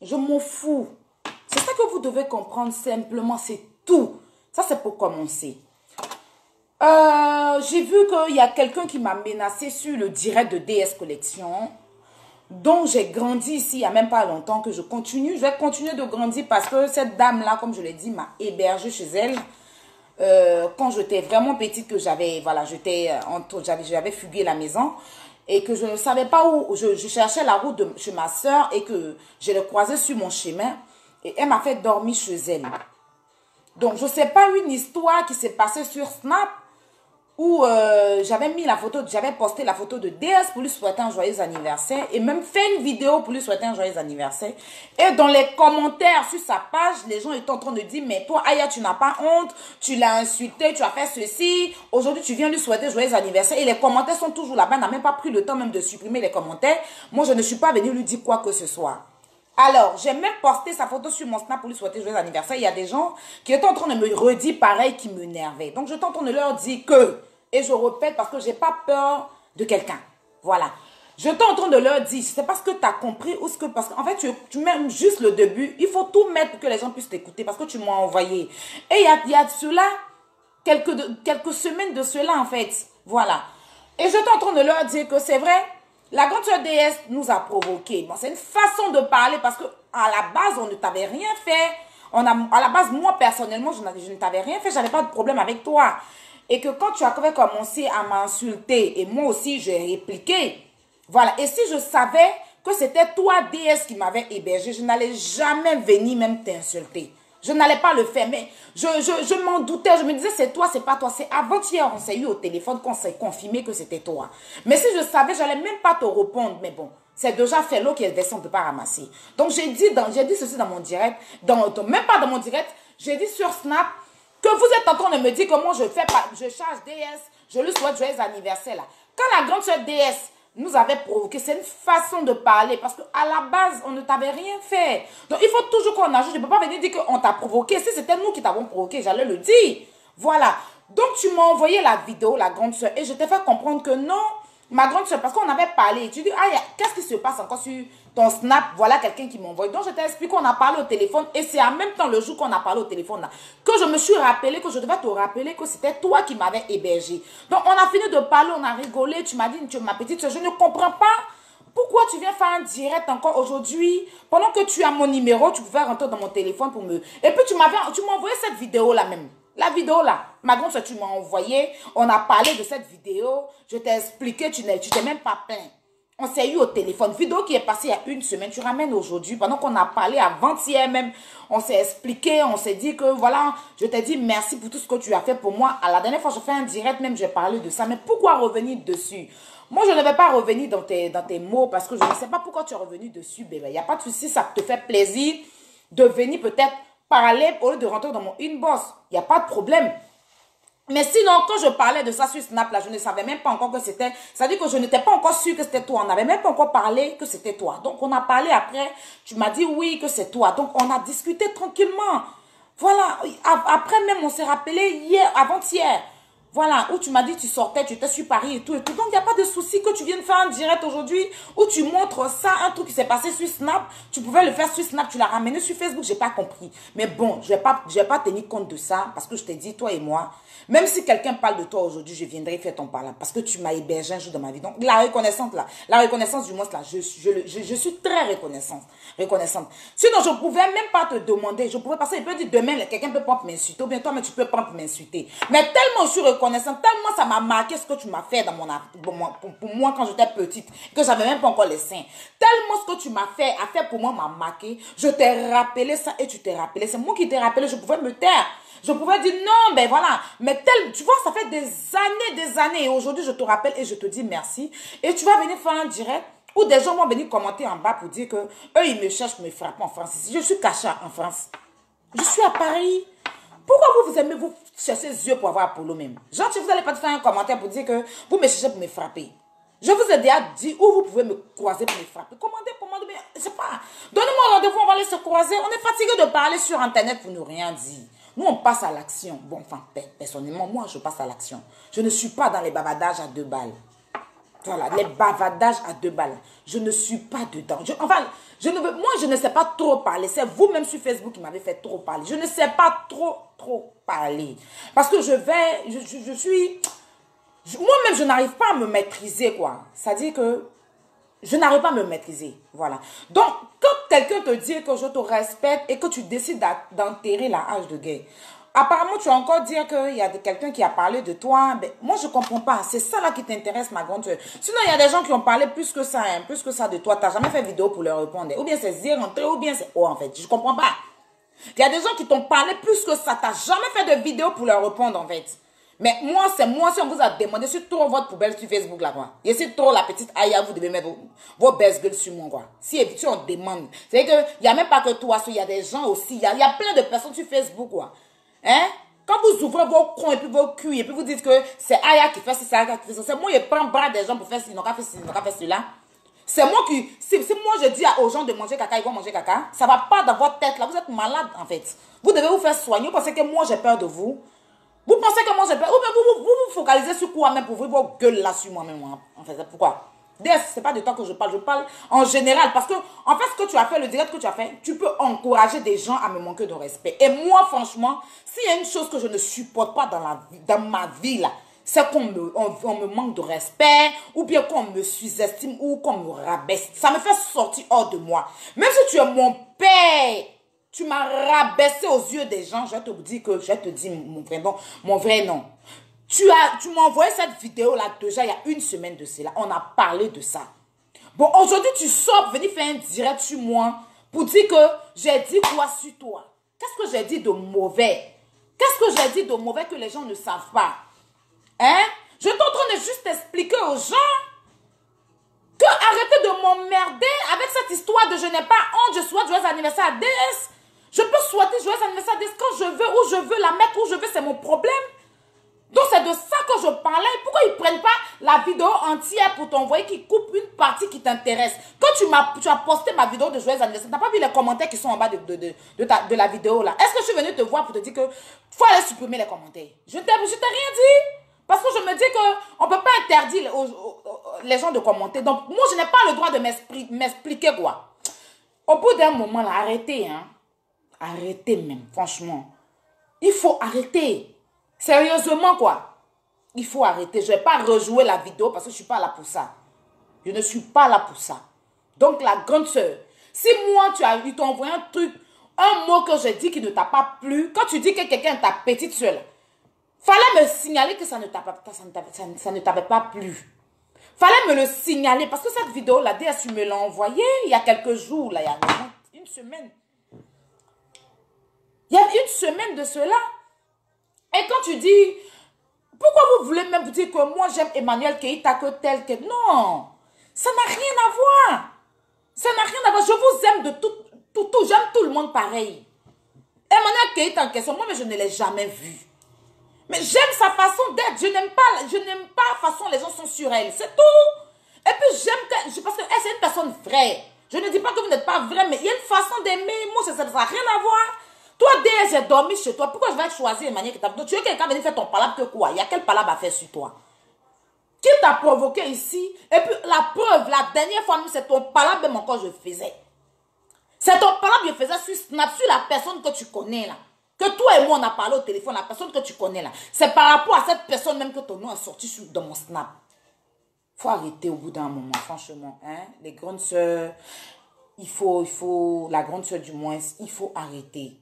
Je m'en fous. C'est ça que vous devez comprendre simplement, c'est tout. Ça, c'est pour commencer. J'ai vu qu'il y a quelqu'un qui m'a menacé sur le direct de DS Collection. Donc, j'ai grandi ici il n'y a même pas longtemps que je continue. Je vais continuer de grandir parce que cette dame-là, comme je l'ai dit, m'a hébergée chez elle. Quand j'étais vraiment petite, que j'avais, voilà, j'avais fugué la maison et que je ne savais pas où, je cherchais la route de chez ma soeur et que je l'ai croisée sur mon chemin et elle m'a fait dormir chez elle. Donc, je ne sais pas une histoire qui s'est passée sur Snap où j'avais mis la photo, j'avais posté la photo de DS pour lui souhaiter un joyeux anniversaire et même fait une vidéo pour lui souhaiter un joyeux anniversaire. Et dans les commentaires sur sa page, les gens étaient en train de dire, mais toi, Aya, tu n'as pas honte, tu l'as insulté, tu as fait ceci, aujourd'hui, tu viens lui souhaiter joyeux anniversaire. Et les commentaires sont toujours là-bas, n'a même pas pris le temps même de supprimer les commentaires. Moi, je ne suis pas venue lui dire quoi que ce soit. Alors, j'ai même posté sa photo sur mon Snap pour lui souhaiter joyeux anniversaire. Il y a des gens qui étaient en train de me redire pareil, qui m'énervaient. Donc, j'étais en train de leur dire que... Et je répète parce que je n'ai pas peur de quelqu'un. Voilà. Je suis en train de leur dire, c'est parce que tu as compris ou ce que... Parce qu'en fait, tu mets juste le début. Il faut tout mettre pour que les gens puissent t'écouter parce que tu m'as envoyé. Et il y a de cela, quelques semaines de cela, en fait. Voilà. Et je suis en train de leur dire que c'est vrai, la grande sœur DS nous a provoqué. Bon, c'est une façon de parler parce que à la base, on ne t'avait rien fait. À la base, moi, personnellement, je ne t'avais rien fait. Je n'avais pas de problème avec toi. Et que quand tu avais commencé à m'insulter, et moi aussi j'ai répliqué, voilà. Et si je savais que c'était toi, DS, qui m'avait hébergé, je n'allais jamais venir même t'insulter. Je n'allais pas le faire, mais je m'en doutais. Je me disais, c'est toi, c'est pas toi. C'est avant-hier, on s'est eu au téléphone qu'on s'est confirmé que c'était toi. Mais si je savais, je n'allais même pas te répondre. Mais bon, c'est déjà fait, l'eau qui est versée, on ne peut pas ramasser. Donc j'ai dit ceci dans mon direct, même pas dans mon direct, j'ai dit sur Snap, que vous êtes en train de me dire comment je charge DS, je lui souhaite joyeux anniversaire là. Quand la grande soeur DS nous avait provoqué, c'est une façon de parler parce qu'à la base, on ne t'avait rien fait. Donc il faut toujours qu'on ajoute. Je ne peux pas venir dire qu'on t'a provoqué. Si c'était nous qui t'avons provoqué, j'allais le dire. Voilà. Donc tu m'as envoyé la vidéo, la grande soeur, et je t'ai fait comprendre que non, ma grande soeur, parce qu'on avait parlé. Tu dis, ah, qu'est-ce qui se passe encore sur ton Snap? Voilà quelqu'un qui m'envoie. Donc, je t'ai expliqué qu'on a parlé au téléphone. Et c'est en même temps, le jour qu'on a parlé au téléphone, là, que je me suis rappelé, que je devais te rappeler que c'était toi qui m'avais hébergé. Donc, on a fini de parler, on a rigolé. Tu m'as dit, ma petite soeur, je ne comprends pas. Pourquoi tu viens faire un direct encore aujourd'hui? Pendant que tu as mon numéro, tu pouvais rentrer dans mon téléphone pour me... Et puis, tu m'as envoyé cette vidéo-là même. La vidéo là, ma grande soeur, tu m'as envoyé, on a parlé de cette vidéo, je t'ai expliqué, tu t'es même pas plaint. On s'est eu au téléphone, vidéo qui est passée il y a une semaine, tu ramènes aujourd'hui, pendant qu'on a parlé avant-hier même, on s'est expliqué, on s'est dit que voilà, je t'ai dit merci pour tout ce que tu as fait pour moi. À la dernière fois, je fais un direct même, j'ai parlé de ça, mais pourquoi revenir dessus? Moi, je ne vais pas revenir dans tes mots parce que je ne sais pas pourquoi tu es revenu dessus, bébé. Il n'y a pas de souci, ça te fait plaisir de venir peut-être parler au lieu de rentrer dans mon inbox. Il n'y a pas de problème. Mais sinon, quand je parlais de ça sur Snap, là, je ne savais même pas encore que c'était... C'est-à-dire que je n'étais pas encore sûre que c'était toi. On n'avait même pas encore parlé que c'était toi. Donc, on a parlé après. Tu m'as dit oui, que c'est toi. Donc, on a discuté tranquillement. Voilà. Après même, on s'est rappelé hier, avant-hier. Voilà, où tu m'as dit tu sortais, tu étais sur Paris et tout et tout. Donc, il n'y a pas de souci que tu viennes faire un direct aujourd'hui où tu montres ça, un truc qui s'est passé sur Snap. Tu pouvais le faire sur Snap, tu l'as ramené sur Facebook, j'ai pas compris. Mais bon, je vais pas tenir compte de ça parce que je t'ai dit, toi et moi, même si quelqu'un parle de toi aujourd'hui, je viendrai faire ton parler parce que tu m'as hébergé un jour dans ma vie. Donc, la reconnaissance là, la reconnaissance du moins là, je suis très reconnaissante. Sinon, je pouvais même pas te demander, je pouvais passer, il peut dire demain, quelqu'un peut pas m'insulter ou bien toi, mais tu peux pas m'insulter. Mais tellement je suis reconnaissante, tellement ça m'a marqué ce que tu m'as fait dans pour moi quand j'étais petite, que j'avais même pas encore les seins. Tellement ce que tu m'as fait, a fait pour moi m'a marqué. Je t'ai rappelé ça et tu t'es rappelé. C'est moi qui t'ai rappelé, je pouvais me taire. Je pouvais dire non, ben voilà. Mais tu vois, ça fait des années. Et aujourd'hui, je te rappelle et je te dis merci. Et tu vas venir faire un direct où des gens vont venir commenter en bas pour dire que eux, ils me cherchent, me frapper en France. Je suis cachée en France. Je suis à Paris. Pourquoi vous aimez vous chercher les yeux pour avoir Apollo même? Genre, si vous n'allez pas faire un commentaire pour dire que vous me cherchez pour me frapper. Je vous ai déjà dit où vous pouvez me croiser pour me frapper. Commandez, mais je sais pas. Donnez-moi un rendez-vous, on va aller se croiser. On est fatigué de parler sur Internet pour nous rien dire. Nous, on passe à l'action. Bon, enfin, personnellement, moi, je passe à l'action. Je ne suis pas dans les bavardages à 2 balles. Voilà, les bavardages à 2 balles. Je ne suis pas dedans. Enfin, moi, je ne sais pas trop parler. C'est vous-même sur Facebook qui m'avez fait trop parler. Je ne sais pas trop parler. Parce que je suis... Moi-même, je n'arrive pas à me maîtriser, quoi. C'est-à-dire que je n'arrive pas à me maîtriser. Voilà. Donc, quand quelqu'un te dit que je te respecte et que tu décides d'enterrer la hache de guerre, apparemment, tu vas encore dire qu'il y a quelqu'un qui a parlé de toi. Ben, moi, je ne comprends pas. C'est ça là qui t'intéresse, ma grande soeur. Sinon, il y a des gens qui ont parlé plus que ça, hein, plus que ça de toi. Tu n'as jamais fait vidéo pour leur répondre. Ou bien c'est zéro rentré, ou bien c'est... Oh, en fait, je ne comprends pas. Il y a des gens qui t'ont parlé plus que ça. Tu n'as jamais fait de vidéo pour leur répondre, en fait. Mais moi, c'est moi, si on vous a demandé, c'est trop votre poubelle sur Facebook, là, quoi. Et c'est trop la petite Aya, vous devez mettre vos best gueules sur moi, quoi. Si on demande. C'est que, il n'y a même pas que toi, il y a des gens aussi. Il y a plein de personnes sur Facebook, quoi. Hein? Quand vous ouvrez vos cons et puis vos culs, et puis vous dites que c'est Aya qui fait ça, c'est Aya qui fait ça. C'est moi, je prends bras des gens pour faire ci, ils n'ont qu'à faire ci, ils n'ont qu'à faire cela. C'est moi qui, si moi je dis aux gens de manger caca, ils vont manger caca. Ça ne va pas dans votre tête, là. Vous êtes malade, en fait. Vous devez vous faire soigner. Vous pensez que moi, j'ai peur de vous. Vous pensez que moi j'ai peur. Ou bien vous focalisez sur quoi même pour ouvrir vos gueules là sur moi-même. En fait, pourquoi? D'ailleurs, ce n'est pas de toi que je parle en général. Parce que, en fait, ce que tu as fait, le direct que tu as fait, tu peux encourager des gens à me manquer de respect. Et moi, franchement, s'il y a une chose que je ne supporte pas dans ma vie, là, c'est qu'on me manque de respect, ou bien qu'on me sous-estime, ou qu'on me rabaisse. Ça me fait sortir hors de moi. Même si tu es mon père, tu m'as rabaissé aux yeux des gens, je vais te dire mon vrai nom. Tu m'as envoyé cette vidéo-là déjà il y a une semaine de cela. On a parlé de ça. Bon, aujourd'hui, tu sors pour venir faire un direct sur moi pour dire que j'ai dit quoi sur toi. Qu'est-ce que j'ai dit de mauvais? Qu'est-ce que j'ai dit de mauvais que les gens ne savent pas? Hein? Je suis en train de juste expliquer aux gens que arrêtez de m'emmerder avec cette histoire de je n'ai pas honte, je souhaite joyeux anniversaire à DS. Je peux souhaiter joyeux anniversaire à DS quand je veux, où je veux la mettre, où je veux, c'est mon problème. Donc c'est de ça que je parlais. Pourquoi ils ne prennent pas la vidéo entière pour t'envoyer, qui coupe une partie qui t'intéresse? Quand tu as posté ma vidéo de joyeux anniversaire, tu n'as pas vu les commentaires qui sont en bas de la vidéo là? Est-ce que je suis venue te voir pour te dire que faut aller supprimer les commentaires? Je t'ai rien dit. Parce que je me dis qu'on ne peut pas interdire les gens de commenter. Donc moi je n'ai pas le droit de m'expliquer quoi. Au bout d'un moment là, arrêtez hein. Arrêtez même, franchement. Il faut arrêter. Sérieusement, quoi. Il faut arrêter. Je ne vais pas rejouer la vidéo parce que je ne suis pas là pour ça. Je ne suis pas là pour ça. Donc, la grande soeur, si moi, tu t'as envoyé un truc, un mot que j'ai dit qui ne t'a pas plu, quand tu dis que quelqu'un est ta petite soeur, fallait me signaler que ça ne t'avait pas plu. Fallait me le signaler parce que cette vidéo, la DS, me l'a envoyée il y a quelques jours, là, il y a une semaine. Il y a une semaine de cela. Et quand tu dis, pourquoi vous voulez même vous dire que moi j'aime Emmanuel Keïta que tel que... Non, ça n'a rien à voir. Ça n'a rien à voir. Je vous aime de tout. J'aime tout le monde pareil. Emmanuel Keïta en question, moi mais je ne l'ai jamais vu. Mais j'aime sa façon d'être. Je n'aime pas la façon les gens sont sur elle. C'est tout. Et puis j'aime parce que c'est une personne vraie. Je ne dis pas que vous n'êtes pas vrai, mais il y a une façon d'aimer. Moi, ça n'a rien à voir. Toi, déjà, j'ai dormi chez toi. Pourquoi je vais choisir une manière que tu as... Tu veux quelqu'un venir faire ton palabre que quoi? Il y a quel palabre à faire sur toi? Qui t'a provoqué ici? Et puis, la preuve, la dernière fois, c'est ton palabre même encore je faisais. C'est ton palabre que je faisais sur Snap, sur la personne que tu connais là. Que toi et moi, on a parlé au téléphone, la personne que tu connais là. C'est par rapport à cette personne même que ton nom est sorti dans mon Snap. Faut arrêter au bout d'un moment, franchement. Hein? Les grandes sœurs, il faut, la grande sœur du moins, il faut arrêter.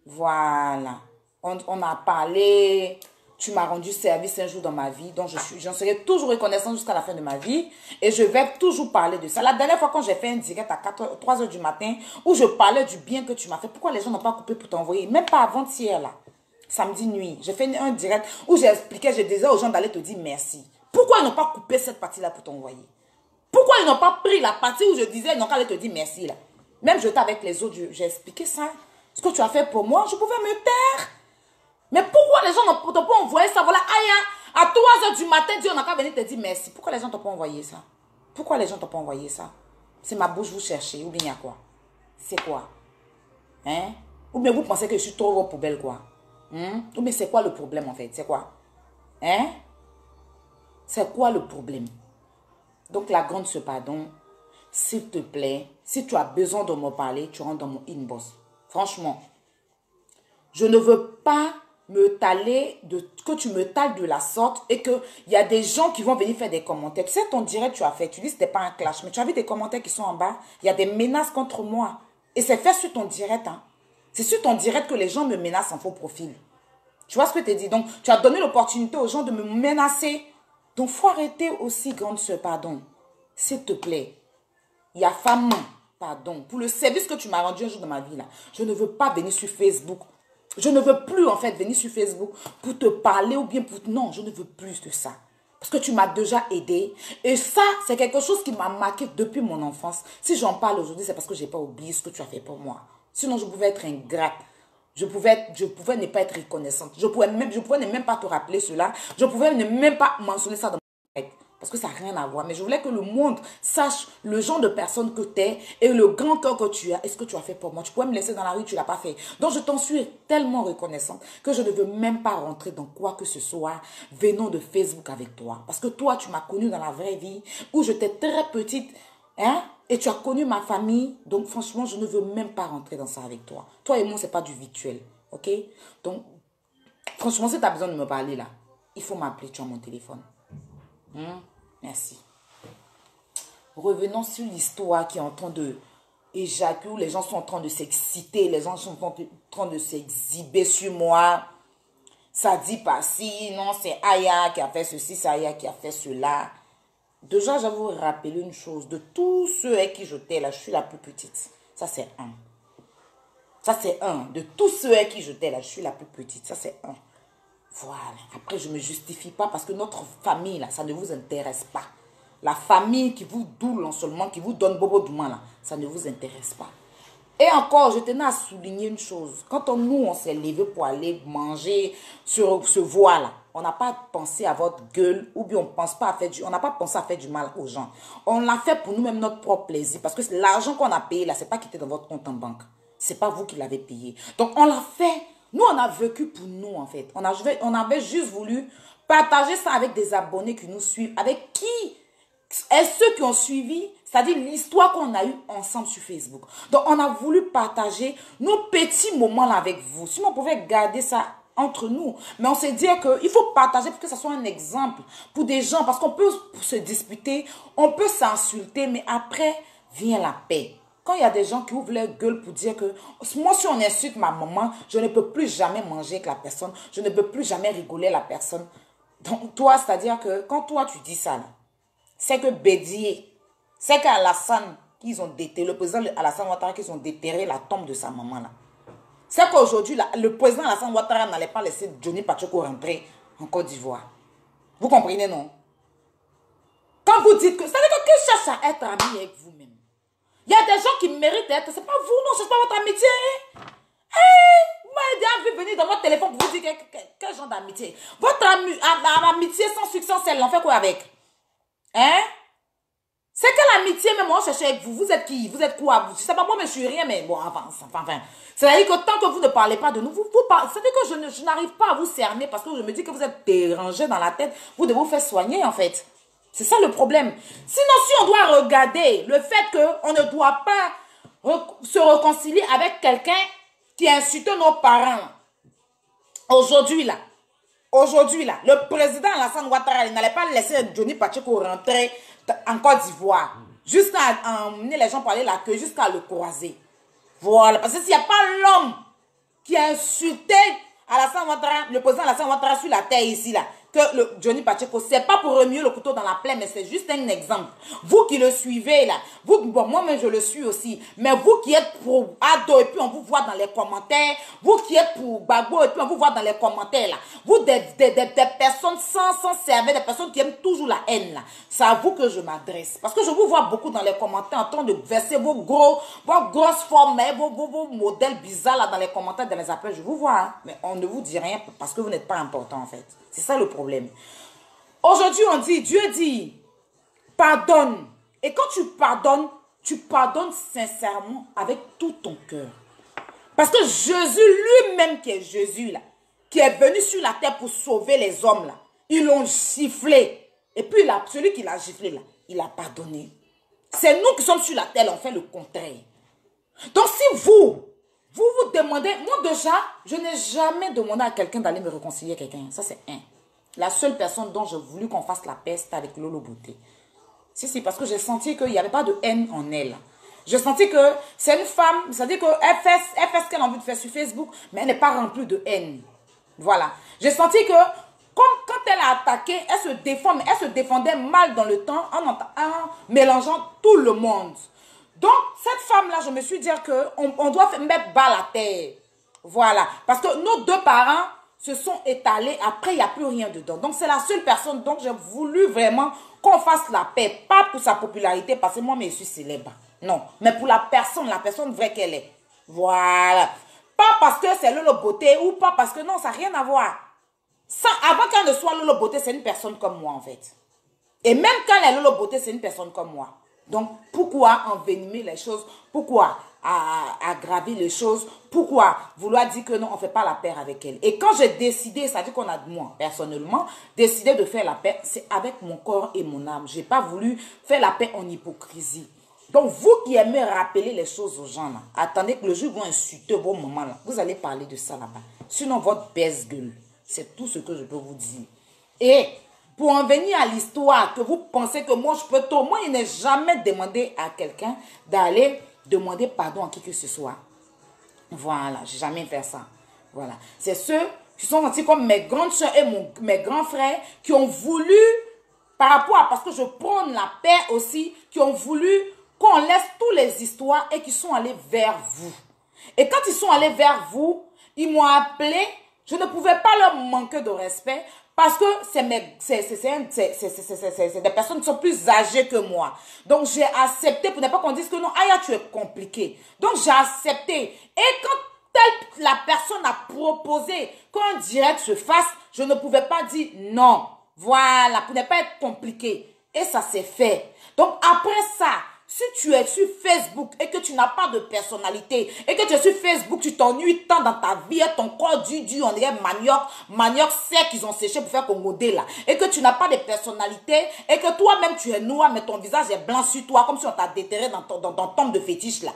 Voilà. On a parlé. Tu m'as rendu service un jour dans ma vie. Donc, j'en serai toujours reconnaissante jusqu'à la fin de ma vie. Et je vais toujours parler de ça. La dernière fois, quand j'ai fait un direct à 3 heures du matin, où je parlais du bien que tu m'as fait, pourquoi les gens n'ont pas coupé pour t'envoyer? Même pas avant-hier, là. Samedi nuit. J'ai fait un direct où j'ai expliqué, je disais aux gens d'aller te dire merci. Pourquoi ils n'ont pas coupé cette partie-là pour t'envoyer? Pourquoi ils n'ont pas pris la partie où je disais, ils n'ont qu'à aller te dire merci, là? Même j'étais avec les autres, j'ai expliqué ça. Ce que tu as fait pour moi, je pouvais me taire. Mais pourquoi les gens n'ont pas envoyé ça? Voilà, à 3 heures du matin, Dieu n'a qu'à venir te dire merci. Pourquoi les gens n'ont pas envoyé ça? Pourquoi les gens n'ont pas envoyé ça? C'est ma bouche, vous cherchez. Ou bien il y a quoi? C'est quoi? Hein? Ou bien vous pensez que je suis trop vos poubelles, quoi? Ou bien c'est quoi le problème, en fait? C'est quoi? Hein? C'est quoi le problème? Donc la grande se pardon, s'il te plaît, si tu as besoin de me parler, tu rentres dans mon inbox. Franchement, je ne veux pas que tu me tales de la sorte et qu'il y a des gens qui vont venir faire des commentaires. Tu sais, ton direct tu as fait, tu dis que ce n'était pas un clash, mais tu as vu des commentaires qui sont en bas. Il y a des menaces contre moi. Et c'est fait sur ton direct. Hein. C'est sur ton direct que les gens me menacent en faux profil. Tu vois ce que je te dis? Donc, tu as donné l'opportunité aux gens de me menacer. Donc, il faut arrêter aussi, grande sœur, pardon. S'il te plaît. Il y a femme, pardon. Pour le service que tu m'as rendu un jour dans ma vie, là, je ne veux pas venir sur Facebook. Je ne veux plus, en fait, venir sur Facebook pour te parler ou bien pour... Non, je ne veux plus de ça. Parce que tu m'as déjà aidé. Et ça, c'est quelque chose qui m'a marqué depuis mon enfance. Si j'en parle aujourd'hui, c'est parce que je n'ai pas oublié ce que tu as fait pour moi. Sinon, je pouvais être ingrate. Je pouvais ne pas être reconnaissante. Je pouvais ne même pas te rappeler cela. Je pouvais ne même pas mentionner ça dans mon direct. Parce que ça n'a rien à voir. Mais je voulais que le monde sache le genre de personne que tu es et le grand cœur que tu as. Et ce que tu as fait pour moi. Tu pouvais me laisser dans la rue, tu ne l'as pas fait. Donc je t'en suis tellement reconnaissante que je ne veux même pas rentrer dans quoi que ce soit venant de Facebook avec toi. Parce que toi, tu m'as connue dans la vraie vie où j'étais très petite. Hein? Et tu as connu ma famille. Donc franchement, je ne veux même pas rentrer dans ça avec toi. Toi et moi, ce n'est pas du virtuel. Ok? Donc, franchement, si tu as besoin de me parler là, il faut m'appeler, tu as mon téléphone. Merci. Revenons sur l'histoire qui est en train de éjaculer, où les gens sont en train de s'exciter, les gens sont en train de s'exhiber sur moi. Ça dit pas si, non, c'est Aya qui a fait ceci, c'est Aya qui a fait cela. Déjà, je vais vous rappeler une chose. De tous ceux avec qui j'étais là, je suis la plus petite. Ça, c'est un. Ça, c'est un. De tous ceux avec qui j'étais là, je suis la plus petite. Ça, c'est un. Voilà. Après, je ne me justifie pas parce que notre famille, là, ça ne vous intéresse pas. La famille qui vous doule seulement, qui vous donne bobo du mal, là, ça ne vous intéresse pas. Et encore, je tenais à souligner une chose. Quand nous, on s'est levé pour aller manger sur ce voie-là, on n'a pas pensé à votre gueule ou bien on n'a pas pensé à faire du mal aux gens. On l'a fait pour nous-mêmes, notre propre plaisir. Parce que l'argent qu'on a payé, là, ce n'est pas qui était dans votre compte en banque. Ce n'est pas vous qui l'avez payé. Donc, on l'a fait. Nous, on a vécu pour nous, en fait. On avait juste voulu partager ça avec des abonnés qui nous suivent, avec qui et ceux qui ont suivi, c'est-à-dire l'histoire qu'on a eue ensemble sur Facebook. Donc, on a voulu partager nos petits moments là avec vous. Sinon, on pouvait garder ça entre nous. Mais on s'est dit qu'il faut partager pour que ça soit un exemple pour des gens. Parce qu'on peut se disputer, on peut s'insulter, mais après vient la paix. Quand il y a des gens qui ouvrent leur gueule pour dire que moi, si on insulte ma maman, je ne peux plus jamais manger avec la personne, je ne peux plus jamais rigoler la personne. Donc, toi, c'est-à-dire que quand toi, tu dis ça, là, c'est que Bédier, c'est qu'Alassane, le président Alassane Ouattara, qu'ils ont déterré la tombe de sa maman là. C'est qu'aujourd'hui, le président Alassane Ouattara n'allait pas laisser Johnny Pacheco rentrer en Côte d'Ivoire. Vous comprenez, non? Quand vous dites que, c'est-à-dire que qui cherche à être ami avec vous-même? Il y a des gens qui méritent d'être, c'est pas vous, non, c'est pas votre amitié. Vous m'avez déjà vu venir dans votre téléphone pour vous dire quel genre d'amitié. Votre amitié sans succès, c'est l'on fait quoi avec? Hein? C'est quelle amitié même on cherche avec vous? Vous êtes qui? Vous êtes quoi? Je sais pas, moi, mais je suis rien, mais bon, enfin. C'est-à-dire que tant que vous ne parlez pas de nous, c'est-à-dire que je n'arrive pas à vous cerner parce que je me dis que vous êtes dérangé dans la tête. Vous devez vous faire soigner, en fait. C'est ça le problème. Sinon, si on doit regarder le fait qu'on ne doit pas se réconcilier avec quelqu'un qui insulte nos parents, aujourd'hui, là, le président Alassane Ouattara n'allait pas laisser Johnny Pacheco rentrer en Côte d'Ivoire jusqu'à emmener les gens parler la queue, jusqu'à le croiser. Voilà, parce que s'il n'y a pas l'homme qui a insulté Alassane Ouattara, le président Alassane Ouattara sur la terre ici, là, que le Johnny Pacheco, c'est pas pour remuer le couteau dans la plaie, mais c'est juste un exemple. Vous qui le suivez là, bon, moi-même je le suis aussi, mais vous qui êtes pour Ado et puis on vous voit dans les commentaires, vous qui êtes pour Gbagbo et puis on vous voit dans les commentaires là, vous des personnes sans cerveau, des personnes qui aiment toujours la haine là, c'est à vous que je m'adresse. Parce que je vous vois beaucoup dans les commentaires en train de verser vos grosses formes, vos modèles bizarres là dans les commentaires, dans les appels, je vous vois, hein, mais on ne vous dit rien parce que vous n'êtes pas important en fait. C'est ça le problème. Aujourd'hui, on dit, Dieu dit, pardonne. Et quand tu pardonnes sincèrement avec tout ton cœur. Parce que Jésus lui-même qui est Jésus là, qui est venu sur la terre pour sauver les hommes là, ils l'ont giflé. Et puis là, celui qui l'a giflé là, il a pardonné. C'est nous qui sommes sur la terre, on fait le contraire. Donc si vous demandez, moi déjà, je n'ai jamais demandé à quelqu'un d'aller me réconcilier quelqu'un. Ça c'est un. La seule personne dont j'ai voulu qu'on fasse la paix, c'était avec Lolo Beauté. Si, parce que j'ai senti qu'il n'y avait pas de haine en elle. J'ai senti que c'est une femme, c'est-à-dire qu'elle fait ce qu'elle a envie de faire sur Facebook, mais elle n'est pas remplie de haine. Voilà. J'ai senti que quand elle a attaqué, elle se défend, mais elle se défendait mal dans le temps en mélangeant tout le monde. Donc, cette femme-là, je me suis dit qu'on doit mettre bas la terre. Voilà. Parce que nos deux parents se sont étalés. Après, il n'y a plus rien dedans. Donc, c'est la seule personne dont j'ai voulu vraiment qu'on fasse la paix. Pas pour sa popularité, parce que moi, je suis célèbre. Non. Mais pour la personne vraie qu'elle est. Voilà. Pas parce que c'est Lolo Beauté ou pas parce que non, ça n'a rien à voir. Ça, avant qu'elle ne soit Lolo Beauté, c'est une personne comme moi, en fait. Et même quand elle est Lolo Beauté, c'est une personne comme moi. Donc, pourquoi envenimer les choses? Pourquoi aggraver les choses? Pourquoi vouloir dire que non, on ne fait pas la paix avec elle? Et quand j'ai décidé, ça dit qu'on a, moi, personnellement, décidé de faire la paix, c'est avec mon corps et mon âme. Je n'ai pas voulu faire la paix en hypocrisie. Donc, vous qui aimez rappeler les choses aux gens, là, attendez que le jour où vous insultez vos mamans, là, vous allez parler de ça là-bas. Sinon, votre baisse-gueule. C'est tout ce que je peux vous dire. Et pour en venir à l'histoire, que vous pensez que moi, je peux tout. Moi, il n'est jamais demandé à quelqu'un d'aller demander pardon à qui que ce soit. Voilà, j'ai jamais fait ça. Voilà. C'est ceux qui sont sentis comme mes grandes soeurs et mes grands frères qui ont voulu, par rapport à, parce que je prône la paix aussi, qui ont voulu qu'on laisse toutes les histoires et qui sont allés vers vous. Et quand ils sont allés vers vous, ils m'ont appelé. Je ne pouvais pas leur manquer de respect parce que c'est des personnes qui sont plus âgées que moi. Donc, j'ai accepté pour ne pas qu'on dise que non, Aya, tu es compliqué. Donc, j'ai accepté. Et quand la personne a proposé qu'un direct se fasse, je ne pouvais pas dire non. Voilà, pour ne pas être compliqué. Et ça s'est fait. Donc, après ça, si tu es sur Facebook et que tu n'as pas de personnalité et que tu es sur Facebook, tu t'ennuies tant dans ta vie et ton corps dur, on dirait manioc sec qu'ils ont séché pour faire commodé là. Et que tu n'as pas de personnalité et que toi-même tu es noir mais ton visage est blanc sur toi comme si on t'a déterré dans ton tombe de fétiche là.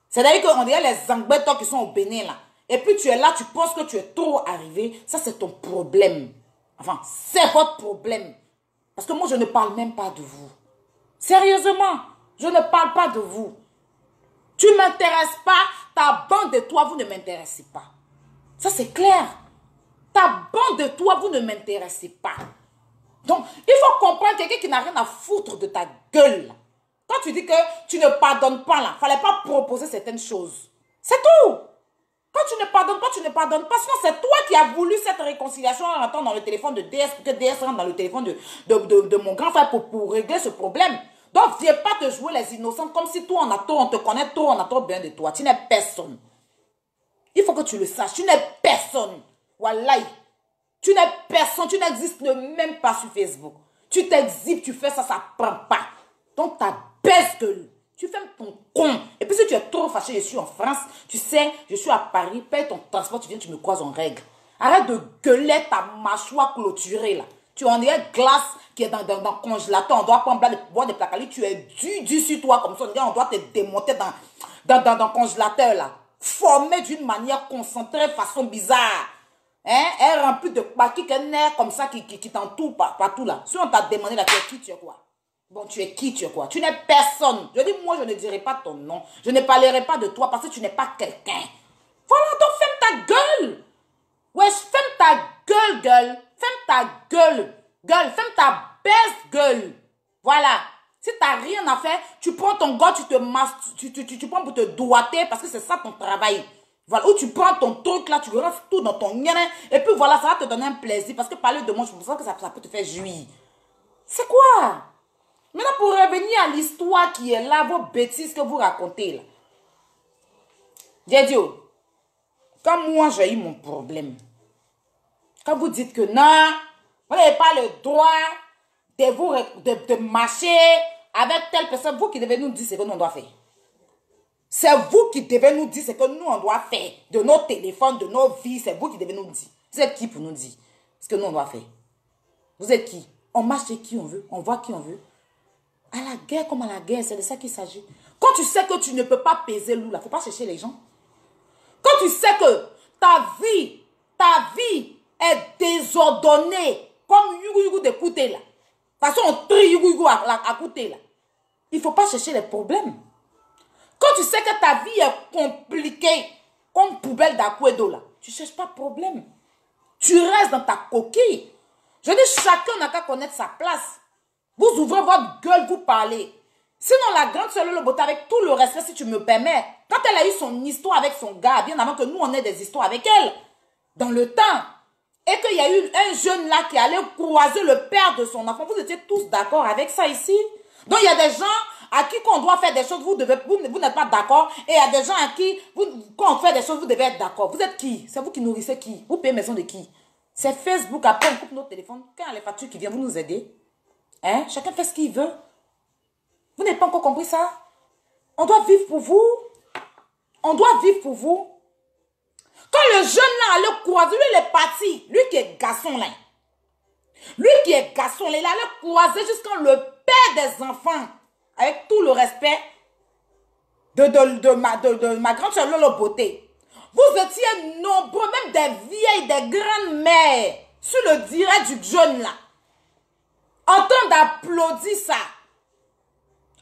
C'est-à-dire qu'on dirait les Angbétons qui sont au Bénin là. Et puis tu es là, tu penses que tu es trop arrivé. Ça c'est ton problème. Enfin, c'est votre problème. Parce que moi je ne parle même pas de vous. Sérieusement. Je ne parle pas de vous. Tu ne m'intéresses pas. Ta bande de toi, vous ne m'intéressez pas. Ça, c'est clair. Ta bande de toi, vous ne m'intéressez pas. Donc, il faut comprendre quelqu'un qui n'a rien à foutre de ta gueule. Quand tu dis que tu ne pardonnes pas, là, il ne fallait pas proposer certaines choses. C'est tout. Quand tu ne pardonnes pas, tu ne pardonnes pas. Sinon, c'est toi qui as voulu cette réconciliation en rentrant dans le téléphone de DS pour que DS rentre dans le téléphone de mon grand frère pour régler ce problème. Donc, viens pas te jouer les innocents comme si toi, on a tort, on te connaît trop, on a trop bien de toi. Tu n'es personne. Il faut que tu le saches. Tu n'es personne. Wallahi. Tu n'es personne. Tu n'existes même pas sur Facebook. Tu t'exhibes, tu fais ça, ça ne prend pas. Donc, ta baisse gueule. Tu fais ton con. Et puis, si tu es trop fâché, je suis en France, tu sais, je suis à Paris, paye ton transport, tu viens, tu me croises en règle. Arrête de gueuler ta mâchoire clôturée, là. Tu en es glace qui est dans le congélateur. On doit prendre boire des placalis. Tu es du sur toi comme ça. On doit te démonter dans le congélateur là. Formé d'une manière concentrée, façon bizarre. Hein? Elle est remplie de paquets, qu'un air comme ça qui t'entoure partout là. Si on t'a demandé là, tu es qui, tu es quoi? Bon, tu es qui, tu es quoi? Tu n'es personne. Je dis, moi, je ne dirai pas ton nom. Je ne parlerai pas de toi parce que tu n'es pas quelqu'un. Voilà, donc ferme ta gueule. Ouais, ferme ta gueule, gueule. Ferme ta gueule. Gueule, ferme ta baisse gueule. Voilà. Si tu n'as rien à faire, tu prends ton gars, tu prends pour te doigter parce que c'est ça ton travail. Voilà. Ou tu prends ton truc là, tu rentres tout dans ton nien. Et puis voilà, ça va te donner un plaisir. Parce que parler de moi, je pense que ça peut te faire jouir. C'est quoi? Maintenant, pour revenir à l'histoire qui est là, vos bêtises que vous racontez là. J'ai dit, quand moi j'ai eu mon problème, quand vous dites que non, vous n'avez pas le droit de marcher avec telle personne, vous qui devez nous dire ce que nous on doit faire. C'est vous qui devez nous dire ce que nous on doit faire. De nos téléphones, de nos vies, c'est vous qui devez nous dire. Vous êtes qui pour nous dire ce que nous on doit faire? Vous êtes qui? On marche chez qui on veut, on voit qui on veut. À la guerre comme à la guerre, c'est de ça qu'il s'agit. Quand tu sais que tu ne peux pas peser loup, là, il ne faut pas chercher les gens. Quand tu sais que ta vie est désordonnée, comme Yugu de Kouté, là. De toute façon, on trie Yugu à Kouté, là. Il ne faut pas chercher les problèmes. Quand tu sais que ta vie est compliquée, comme poubelle d'Akwédo, là, tu ne cherches pas de problème. Tu restes dans ta coquille. Je dis, chacun n'a qu'à connaître sa place. Vous ouvrez votre gueule, vous parlez. Sinon, la grande sœur Loloboté, avec tout le respect, si tu me permets, quand elle a eu son histoire avec son gars, bien avant que nous, on ait des histoires avec elle, dans le temps, et qu'il y a eu un jeune là qui allait croiser le père de son enfant, vous étiez tous d'accord avec ça ici? Donc, il y a des gens à qui, quand on doit faire des choses, vous n'êtes pas d'accord, et il y a des gens à qui, quand on fait des choses, vous devez être d'accord. Vous êtes qui? C'est vous qui nourrissez qui? Vous payez maison de qui? C'est Facebook, après on coupe notre téléphone. Quand il y a les factures qui viennent, vous nous aidez. Hein? Chacun fait ce qu'il veut. Vous n'avez pas encore compris ça? On doit vivre pour vous. On doit vivre pour vous. Quand le jeune là allait croiser, lui il est parti. Lui qui est garçon là. Lui qui est garçon là, il allait croiser jusqu'à le père des enfants. Avec tout le respect de ma grande soeur Loloboté. Vous étiez nombreux, même des vieilles, des grandes-mères, sur le direct du jeune là. En train d'applaudir ça.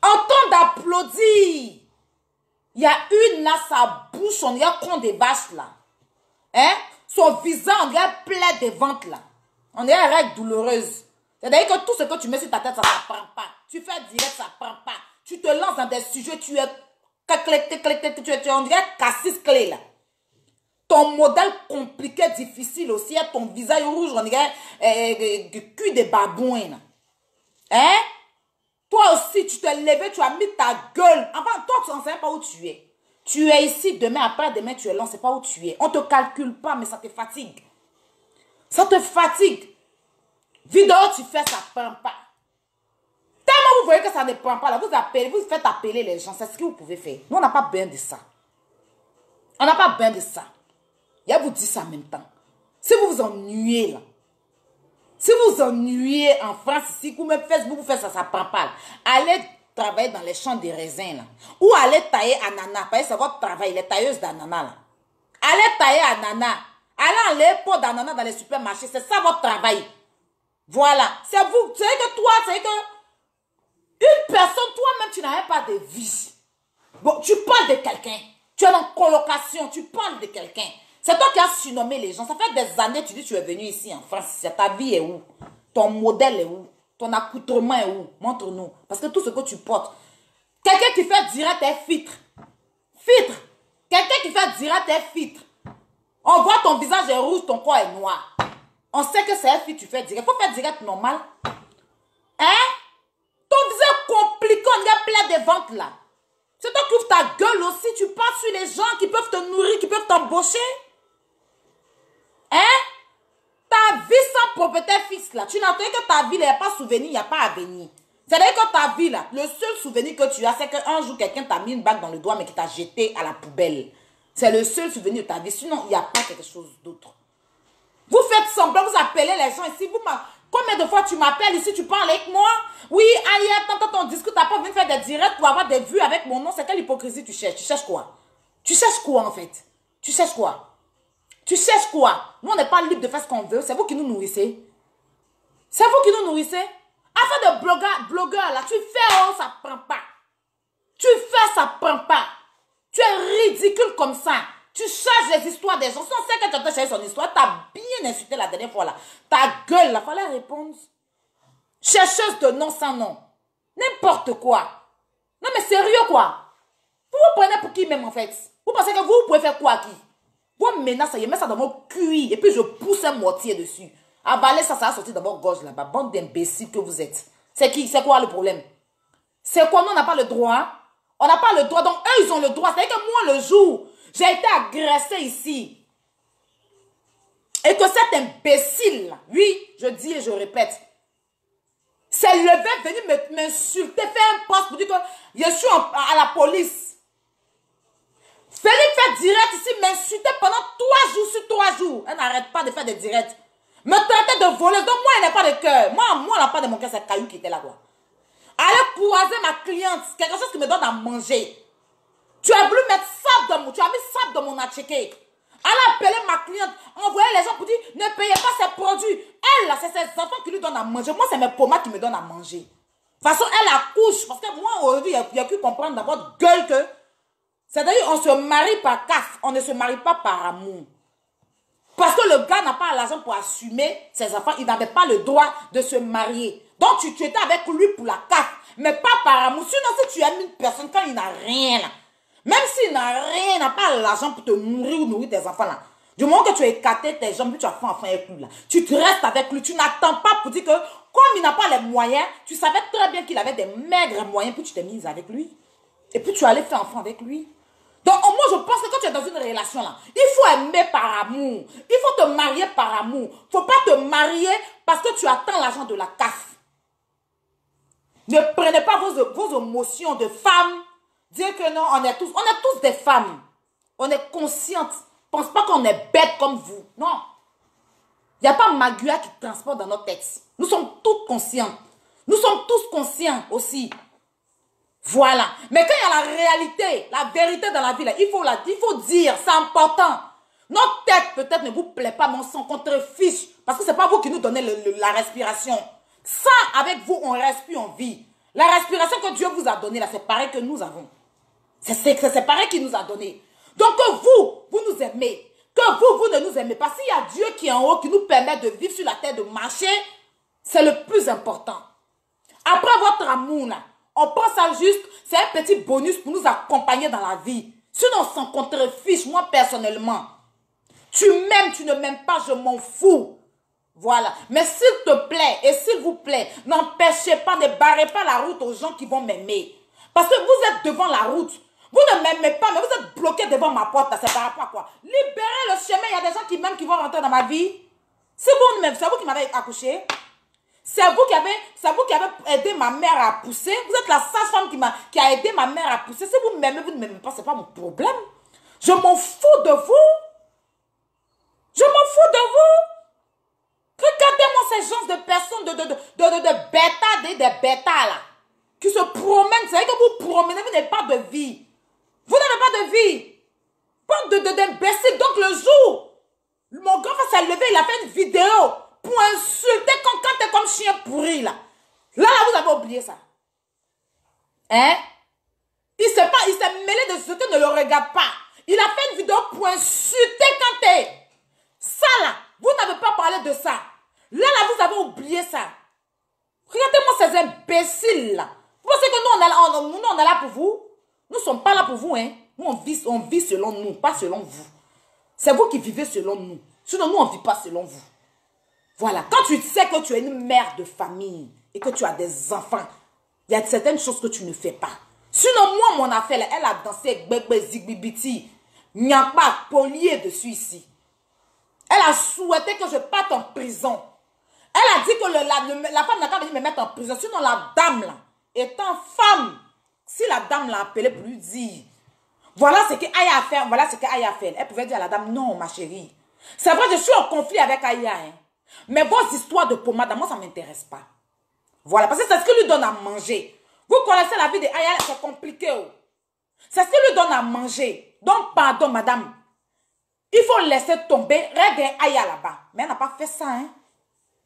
En train d'applaudir. Il y a une là, sa bouche, on dirait qu'on des vaches là. Hein? Son visage, on dirait plein de ventre là. On dirait une règle douloureuse. C'est-à-dire que tout ce que tu mets sur ta tête, ça ne prend pas. Tu fais direct, ça ne prend pas. Tu te lances dans des sujets, tu es... On dirait cassis clé là. Ton modèle compliqué, difficile aussi, ton visage rouge, on dirait cul de babouin là. Hein? Toi aussi, tu t'es levé, tu as mis ta gueule. Enfin, toi, tu ne sais pas où tu es. Tu es ici, demain, après-demain, tu es là, on ne sait pas où tu es. On ne te calcule pas, mais ça te fatigue. Ça te fatigue. Vidéo, tu fais, ça ne prend pas. Tellement vous voyez que ça ne prend pas, là, vous appelez, vous faites appeler les gens. C'est ce que vous pouvez faire. Nous, on n'a pas besoin de ça. On n'a pas besoin de ça. Il y a vous dit ça en même temps. Si vous vous ennuyez, là, si vous vous ennuyez en France, ici, vous même Facebook, vous faites ça, ça ne prend pas. Là. Allez travailler dans les champs de raisins, là. Ou allez tailler ananas. Parce que c'est votre travail, les tailleuses d'ananas, là. Allez tailler ananas. Allez enlever pot d'ananas dans les supermarchés. C'est ça votre travail. Voilà. C'est vous. C'est que toi, c'est que une personne, toi-même, tu n'as même pas de vie. Bon, tu parles de quelqu'un. Tu es en colocation, tu parles de quelqu'un. C'est toi qui as surnommé les gens. Ça fait des années que tu dis que tu es venu ici en France. Ta vie est où? Ton modèle est où? Ton accoutrement est où? Montre-nous. Parce que tout ce que tu portes. Quelqu'un qui fait direct est filtre. Filtre. Quelqu'un qui fait direct est filtre. On voit ton visage est rouge, ton corps est noir. On sait que c'est un filtre, tu fais direct. Il faut faire direct normal. Hein? Ton visage compliqué, on y a plein de ventres là. C'est toi qui ouvres ta gueule aussi. Tu parles sur les gens qui peuvent te nourrir, qui peuvent t'embaucher. Hein? Ta vie sans propriété fixe là. Tu n'entends que ta vie, il n'y a pas souvenir, il n'y a pas avenir. C'est-à-dire que ta vie là, le seul souvenir que tu as, c'est qu'un jour quelqu'un t'a mis une bague dans le doigt mais qui t'a jeté à la poubelle. C'est le seul souvenir de ta vie. Sinon, il n'y a pas quelque chose d'autre. Vous faites semblant, vous appelez les gens ici. Combien de fois tu m'appelles ici, tu parles avec moi? Oui, aïe, attends, on discute. Tu n'as pas envie de faire des directs pour avoir des vues avec mon nom. C'est quelle hypocrisie tu cherches? Tu cherches quoi? Tu cherches quoi en fait? Tu cherches quoi? Tu cherches quoi? Nous, on n'est pas libre de faire ce qu'on veut. C'est vous qui nous nourrissez. C'est vous qui nous nourrissez. Afin de blogueur, là, tu fais, oh, ça prend pas. Tu fais, ça prend pas. Tu es ridicule comme ça. Tu charges les histoires des gens. Si on sait que tu as chargé son histoire, tu as bien insulté la dernière fois là. Ta gueule là, fallait répondre. Chercheuse de nom sans nom. N'importe quoi. Non mais sérieux quoi. Vous vous prenez pour qui même en fait? Vous pensez que vous pouvez faire quoi à qui? Vous menacez, je mets ça dans mon cuir et puis je pousse un mortier dessus. Avaler ça, ça va sortir dans votre gorge là-bas. Bande d'imbéciles que vous êtes. C'est qui? C'est quoi le problème? C'est quoi? Nous on n'a pas le droit. On n'a pas le droit. Donc eux ils ont le droit. C'est-à-dire que moi le jour, j'ai été agressée ici. Et que cet imbécile là, oui, je dis et je répète, s'est levé, venu m'insulter, faire un poste pour dire que je suis à la police. Félix fait direct ici, m'insulter pendant 3 jours sur 3 jours. Elle n'arrête pas de faire des directs. Me traiter de voleuse. Donc moi, elle n'a pas de cœur. Moi, on n'a pas de mon cœur, c'est Caillou qui était là, quoi. aller croiser ma cliente, quelque chose qui me donne à manger. Tu as voulu mettre sable dans mon, tu as mis sable dans mon attiqué. Elle a appelé ma cliente, envoyer les gens pour dire, ne payez pas ses produits. Elle, là, c'est ses enfants qui lui donnent à manger. Moi, c'est mes pommades qui me donnent à manger. De toute façon, elle accouche. Parce que moi, aujourd'hui, il y a pu comprendre dans votre gueule que, c'est-à-dire, on se marie par casse. On ne se marie pas par amour. Parce que le gars n'a pas l'argent pour assumer ses enfants. Il n'avait pas le droit de se marier. Donc, tu étais avec lui pour la casse. Mais pas par amour. Sinon, si tu aimes une personne, quand il n'a rien, là, même s'il n'a rien, il n'a pas l'argent pour te nourrir ou nourrir tes enfants là. Du moment que tu as écarté tes jambes, puis tu as fait enfant avec lui là. Tu te restes avec lui. Tu n'attends pas pour dire que comme il n'a pas les moyens, tu savais très bien qu'il avait des maigres moyens, puis tu t'es mise avec lui. Et puis tu allais faire enfant avec lui. Donc moi je pense que quand tu es dans une relation là, il faut aimer par amour. Il faut te marier par amour. Il ne faut pas te marier parce que tu attends l'argent de la CAF. Ne prenez pas vos émotions de femme. Dire que non, on est tous des femmes. On est conscientes. Pense pas qu'on est bêtes comme vous. Non. Il n'y a pas Magua qui transporte dans nos textes. Nous sommes toutes conscientes. Nous sommes tous conscients aussi. Voilà. Mais quand il y a la réalité, la vérité dans la vie, là, il faut dire, c'est important. Notre tête peut-être ne vous plaît pas, mais on s'en contrefiche. Parce que ce n'est pas vous qui nous donnez la respiration. Ça, avec vous, on respire, on vit. La respiration que Dieu vous a donnée, là, c'est pareil que nous avons. C'est pareil qu'il nous a donné. Donc que vous nous aimez. Que vous ne nous aimez pas. S'il y a Dieu qui est en haut, qui nous permet de vivre sur la terre, de marcher, c'est le plus important. Après votre amour, là, on prend ça juste, c'est un petit bonus pour nous accompagner dans la vie. Sinon, on s'en contrefiche, moi personnellement. Tu m'aimes, tu ne m'aimes pas, je m'en fous. Voilà. Mais s'il te plaît, et s'il vous plaît, n'empêchez pas, ne barrez pas la route aux gens qui vont m'aimer. Parce que vous êtes devant la route. Vous ne m'aimez pas, mais vous êtes bloqué devant ma porte. C'est par rapport à quoi? Libérez le chemin. Il y a des gens qui m'aiment, qui vont rentrer dans ma vie. C'est vous qui m'avez accouché. C'est vous qui avez aidé ma mère à pousser. Vous êtes la sage-femme qui a aidé ma mère à pousser. Si vous m'aimez, vous ne m'aimez pas, ce n'est pas mon problème. Je m'en fous de vous. Je m'en fous de vous. Regardez-moi ces gens de personnes, de bêta, des bêtas là, qui se promènent. C'est vrai que vous promenez, vous n'avez pas de vie. Vous n'avez pas de vie. Bande d'imbéciles. Donc le jour, mon grand frère s'est levé, il a fait une vidéo pour insulter quand t'es comme chien pourri là. Là, vous avez oublié ça. Hein? Il s'est mêlé de ce que ne le regarde pas. Il a fait une vidéo pour insulter quand t'es. Ça là, vous n'avez pas parlé de ça. Là, vous avez oublié ça. Regardez-moi ces imbéciles là. Vous pensez que nous, on est là pour vous? Nous ne sommes pas là pour vous, hein. Nous, on vit selon nous, pas selon vous. C'est vous qui vivez selon nous. Sinon, nous, on ne vit pas selon vous. Voilà. Quand tu sais que tu es une mère de famille et que tu as des enfants, il y a certaines choses que tu ne fais pas. Sinon, moi, mon affaire, elle a dansé Gbegbe Zigbibiti. Il n'y a pas polié dessus ici. Elle a souhaité que je parte en prison. Elle a dit que la femme n'a qu'à venir me mettre en prison. Sinon, la dame, là, étant femme, si la dame l'a appelée pour lui dire, voilà ce qu'Aya a fait, voilà ce qu'Aya a fait, elle pouvait dire à la dame, non, ma chérie. C'est vrai, je suis en conflit avec Aya, hein. Mais vos histoires de pommade, moi, ça ne m'intéresse pas. Voilà, parce que c'est ce qui lui donne à manger. Vous connaissez la vie de Aya, c'est compliqué. Oh. C'est ce qui lui donne à manger. Donc, pardon, madame. Il faut laisser tomber. Regarde Aya là-bas. Mais elle n'a pas fait ça, hein.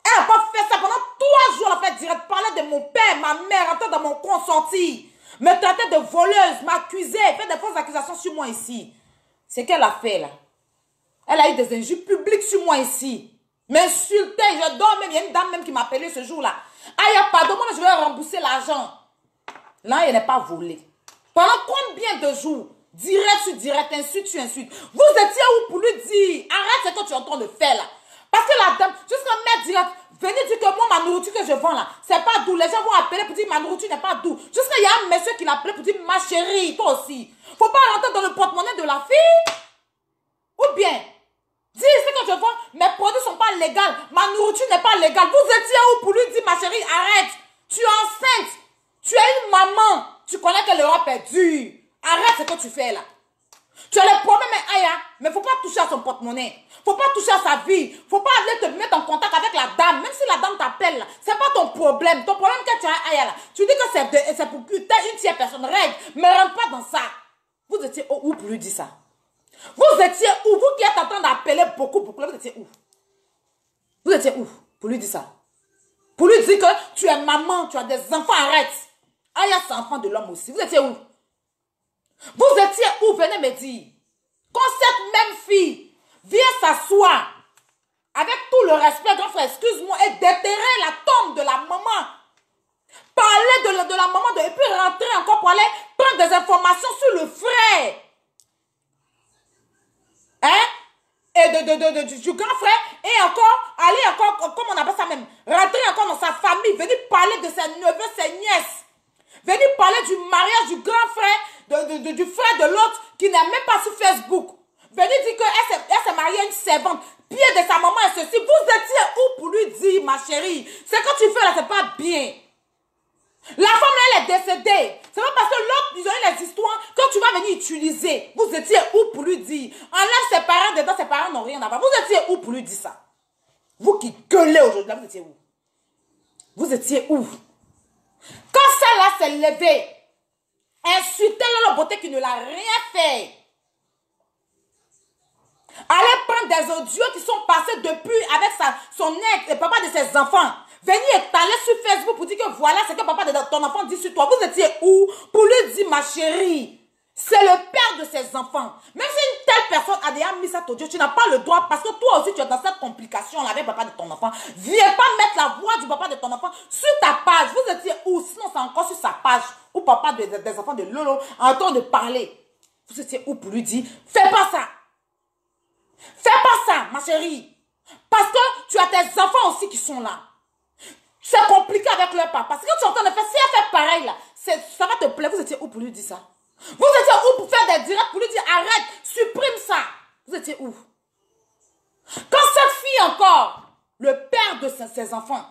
Elle n'a pas fait ça. Pendant 3 jours, elle a fait direct parler de mon père, ma mère, entrer dans mon compte sorti. Me traiter de voleuse, m'accuser, faire des fausses accusations sur moi ici. C'est qu'elle a fait là. Elle a eu des injures publiques sur moi ici. M'insulter, je dors même. Il y a une dame même qui m'a appelé ce jour-là. Aïe, pardon, moi je vais rembourser l'argent. Là, elle n'est pas volée. Pendant combien de jours? Direct sur direct, insulte sur insulte. Vous étiez où pour lui dire, arrête ce que tu es en train de faire là. Parce que la dame, jusqu'à mettre direct, venez dire que moi, ma nourriture que je vends là, c'est pas doux. Les gens vont appeler pour dire ma nourriture n'est pas doux. Jusqu'à il y a un monsieur qui l'a appelé pour dire ma chérie, toi aussi. Faut pas rentrer dans le porte-monnaie de la fille. Ou bien, dis ce que je vends, mes produits sont pas légaux. Ma nourriture n'est pas légale. Vous étiez où pour lui dire ma chérie, arrête. Tu es enceinte. Tu es une maman. Tu connais que l'Europe est dure. Arrête ce que tu fais là. Tu as les problèmes avec Aya, mais il ne faut pas toucher à son porte-monnaie. Il ne faut pas toucher à sa vie. Il ne faut pas aller te mettre en contact avec la dame, même si la dame t'appelle là, c'est pas ton problème. Ton problème que tu as ailleurs là. Tu dis que c'est pour une tierce personne. Règle, mais rentre pas dans ça. Vous étiez où pour lui dire ça? Vous étiez où? Vous qui êtes en train d'appeler beaucoup, vous étiez où? Vous étiez où pour lui dire ça? Pour lui dire que tu es maman, tu as des enfants, arrête. Aya, c'est enfant de l'homme aussi. Vous étiez où? Vous étiez où? Venez me dire. Quand cette même fille vient s'asseoir avec tout le respect, grand frère, excuse-moi, et déterrer la tombe de la maman, parler de la maman, et puis rentrer encore pour aller prendre des informations sur le frère. Hein? Et du grand frère, et encore, aller encore, comment on appelle ça même, rentrer encore dans sa famille, venir parler de ses neveux, ses nièces, venir parler du mariage du grand frère, du frère de l'autre qui n'est même pas sur Facebook. Venir dire qu'elle s'est mariée à une servante, pied de sa maman et ceci. Vous étiez où pour lui dire, ma chérie, ce que tu fais là, c'est pas bien. La femme là, elle est décédée. C'est pas parce que l'autre, ils ont eu les histoires que tu vas venir utiliser. Vous étiez où pour lui dire? Enlève ses parents dedans, ses parents n'ont rien à voir. Vous étiez où pour lui dire ça? Vous qui gueulez aujourd'hui, là, vous étiez où? Vous étiez où? Quand celle-là s'est levée, insulter la beauté qui ne l'a rien fait. Allez prendre des audios qui sont passés depuis avec son ex, le papa de ses enfants. Venir étaler sur Facebook pour dire que voilà ce que papa de ton enfant dit sur toi. Vous étiez où pour lui dire, ma chérie, c'est le père de ses enfants. Même si une telle personne a déjà mis cet audio, tu n'as pas le droit parce que toi aussi tu es dans cette complication avec le papa de ton enfant. Viens pas mettre la voix du papa de ton enfant sur ta page. Vous étiez où? Sinon c'est encore sur sa page où papa des enfants de Lolo est en train de parler. Vous étiez où pour lui dire, fais pas ça. Fais pas ça, ma chérie. Parce que tu as tes enfants aussi qui sont là. C'est compliqué avec leur papa. Parce que tu es en train de faire, si elle fait pareil là, ça va te plaire. Vous étiez où pour lui dire ça? Vous étiez où pour faire des directs pour lui dire arrête, supprime ça? Vous étiez où? Quand cette fille encore, le père de ses enfants,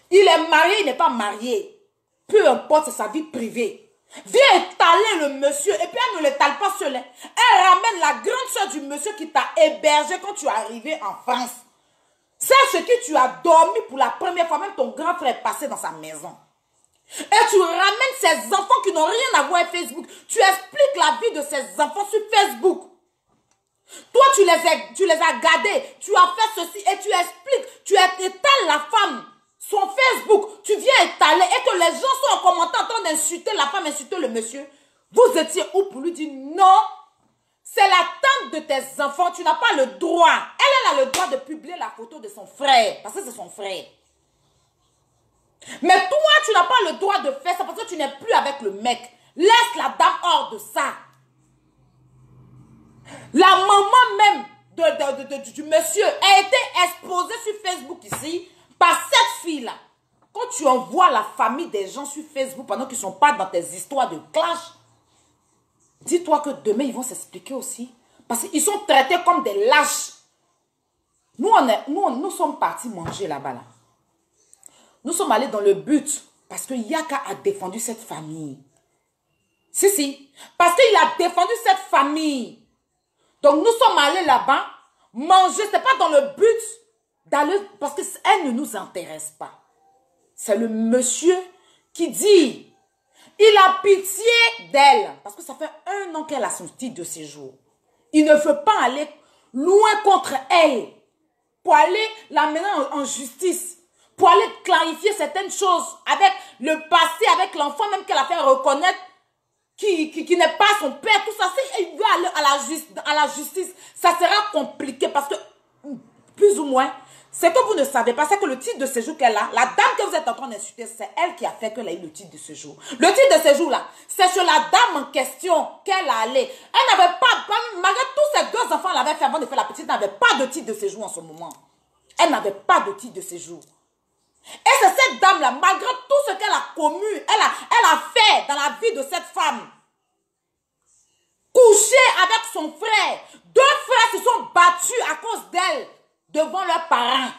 il est marié, il n'est pas marié. Peu importe, c'est sa vie privée. Viens étaler le monsieur et puis elle ne l'étale pas seule. Elle ramène la grande soeur du monsieur qui t'a hébergé quand tu es arrivé en France. C'est ce qui tu as dormi pour la première fois, même ton grand frère est passé dans sa maison. Et tu ramènes ces enfants qui n'ont rien à voir avec Facebook. Tu expliques la vie de ces enfants sur Facebook. Toi, tu les as gardés, tu as fait ceci et tu expliques, tu étales la femme. Son Facebook, tu viens étaler et que les gens sont en commentaire en train d'insulter la femme, insulter le monsieur. Vous étiez où pour lui dire non? C'est la tante de tes enfants, tu n'as pas le droit. Elle a le droit de publier la photo de son frère, parce que c'est son frère. Mais toi, tu n'as pas le droit de faire ça parce que tu n'es plus avec le mec. Laisse la dame hors de ça. La maman même du monsieur a été exposée sur Facebook ici par cette fille-là. Quand tu envoies la famille des gens sur Facebook pendant qu'ils ne sont pas dans tes histoires de clash, dis-toi que demain, ils vont s'expliquer aussi. Parce qu'ils sont traités comme des lâches. Nous sommes partis manger là-bas. Là. Nous sommes allés dans le but parce que Yaka a défendu cette famille. Si. Parce qu'il a défendu cette famille. Donc nous sommes allés là-bas manger. Ce n'est pas dans le but d'aller... Parce qu'elle ne nous intéresse pas. C'est le monsieur qui dit... Il a pitié d'elle. Parce que ça fait 1 an qu'elle a son titre de séjour. Il ne veut pas aller loin contre elle. Pour aller la mener en justice. Pour aller clarifier certaines choses. Avec le passé, avec l'enfant même qu'elle a fait reconnaître. Qui n'est pas son père. Tout ça. Si il veut aller à la justice. Ça sera compliqué. Parce que, plus ou moins... Ce que vous ne savez pas, c'est que le titre de séjour qu'elle a, la dame que vous êtes en train d'insulter, c'est elle qui a fait qu'elle a eu le titre de séjour. Le titre de séjour là, c'est sur la dame en question qu'elle a allé. Elle n'avait pas, malgré tous ses 2 enfants, elle avait fait avant de faire la petite, elle n'avait pas de titre de séjour en ce moment. Elle n'avait pas de titre de séjour. Et c'est cette dame là, malgré tout ce qu'elle a commu, elle a fait dans la vie de cette femme. Coucher avec son frère. 2 frères se sont battus à cause d'elle. Devant leurs parents.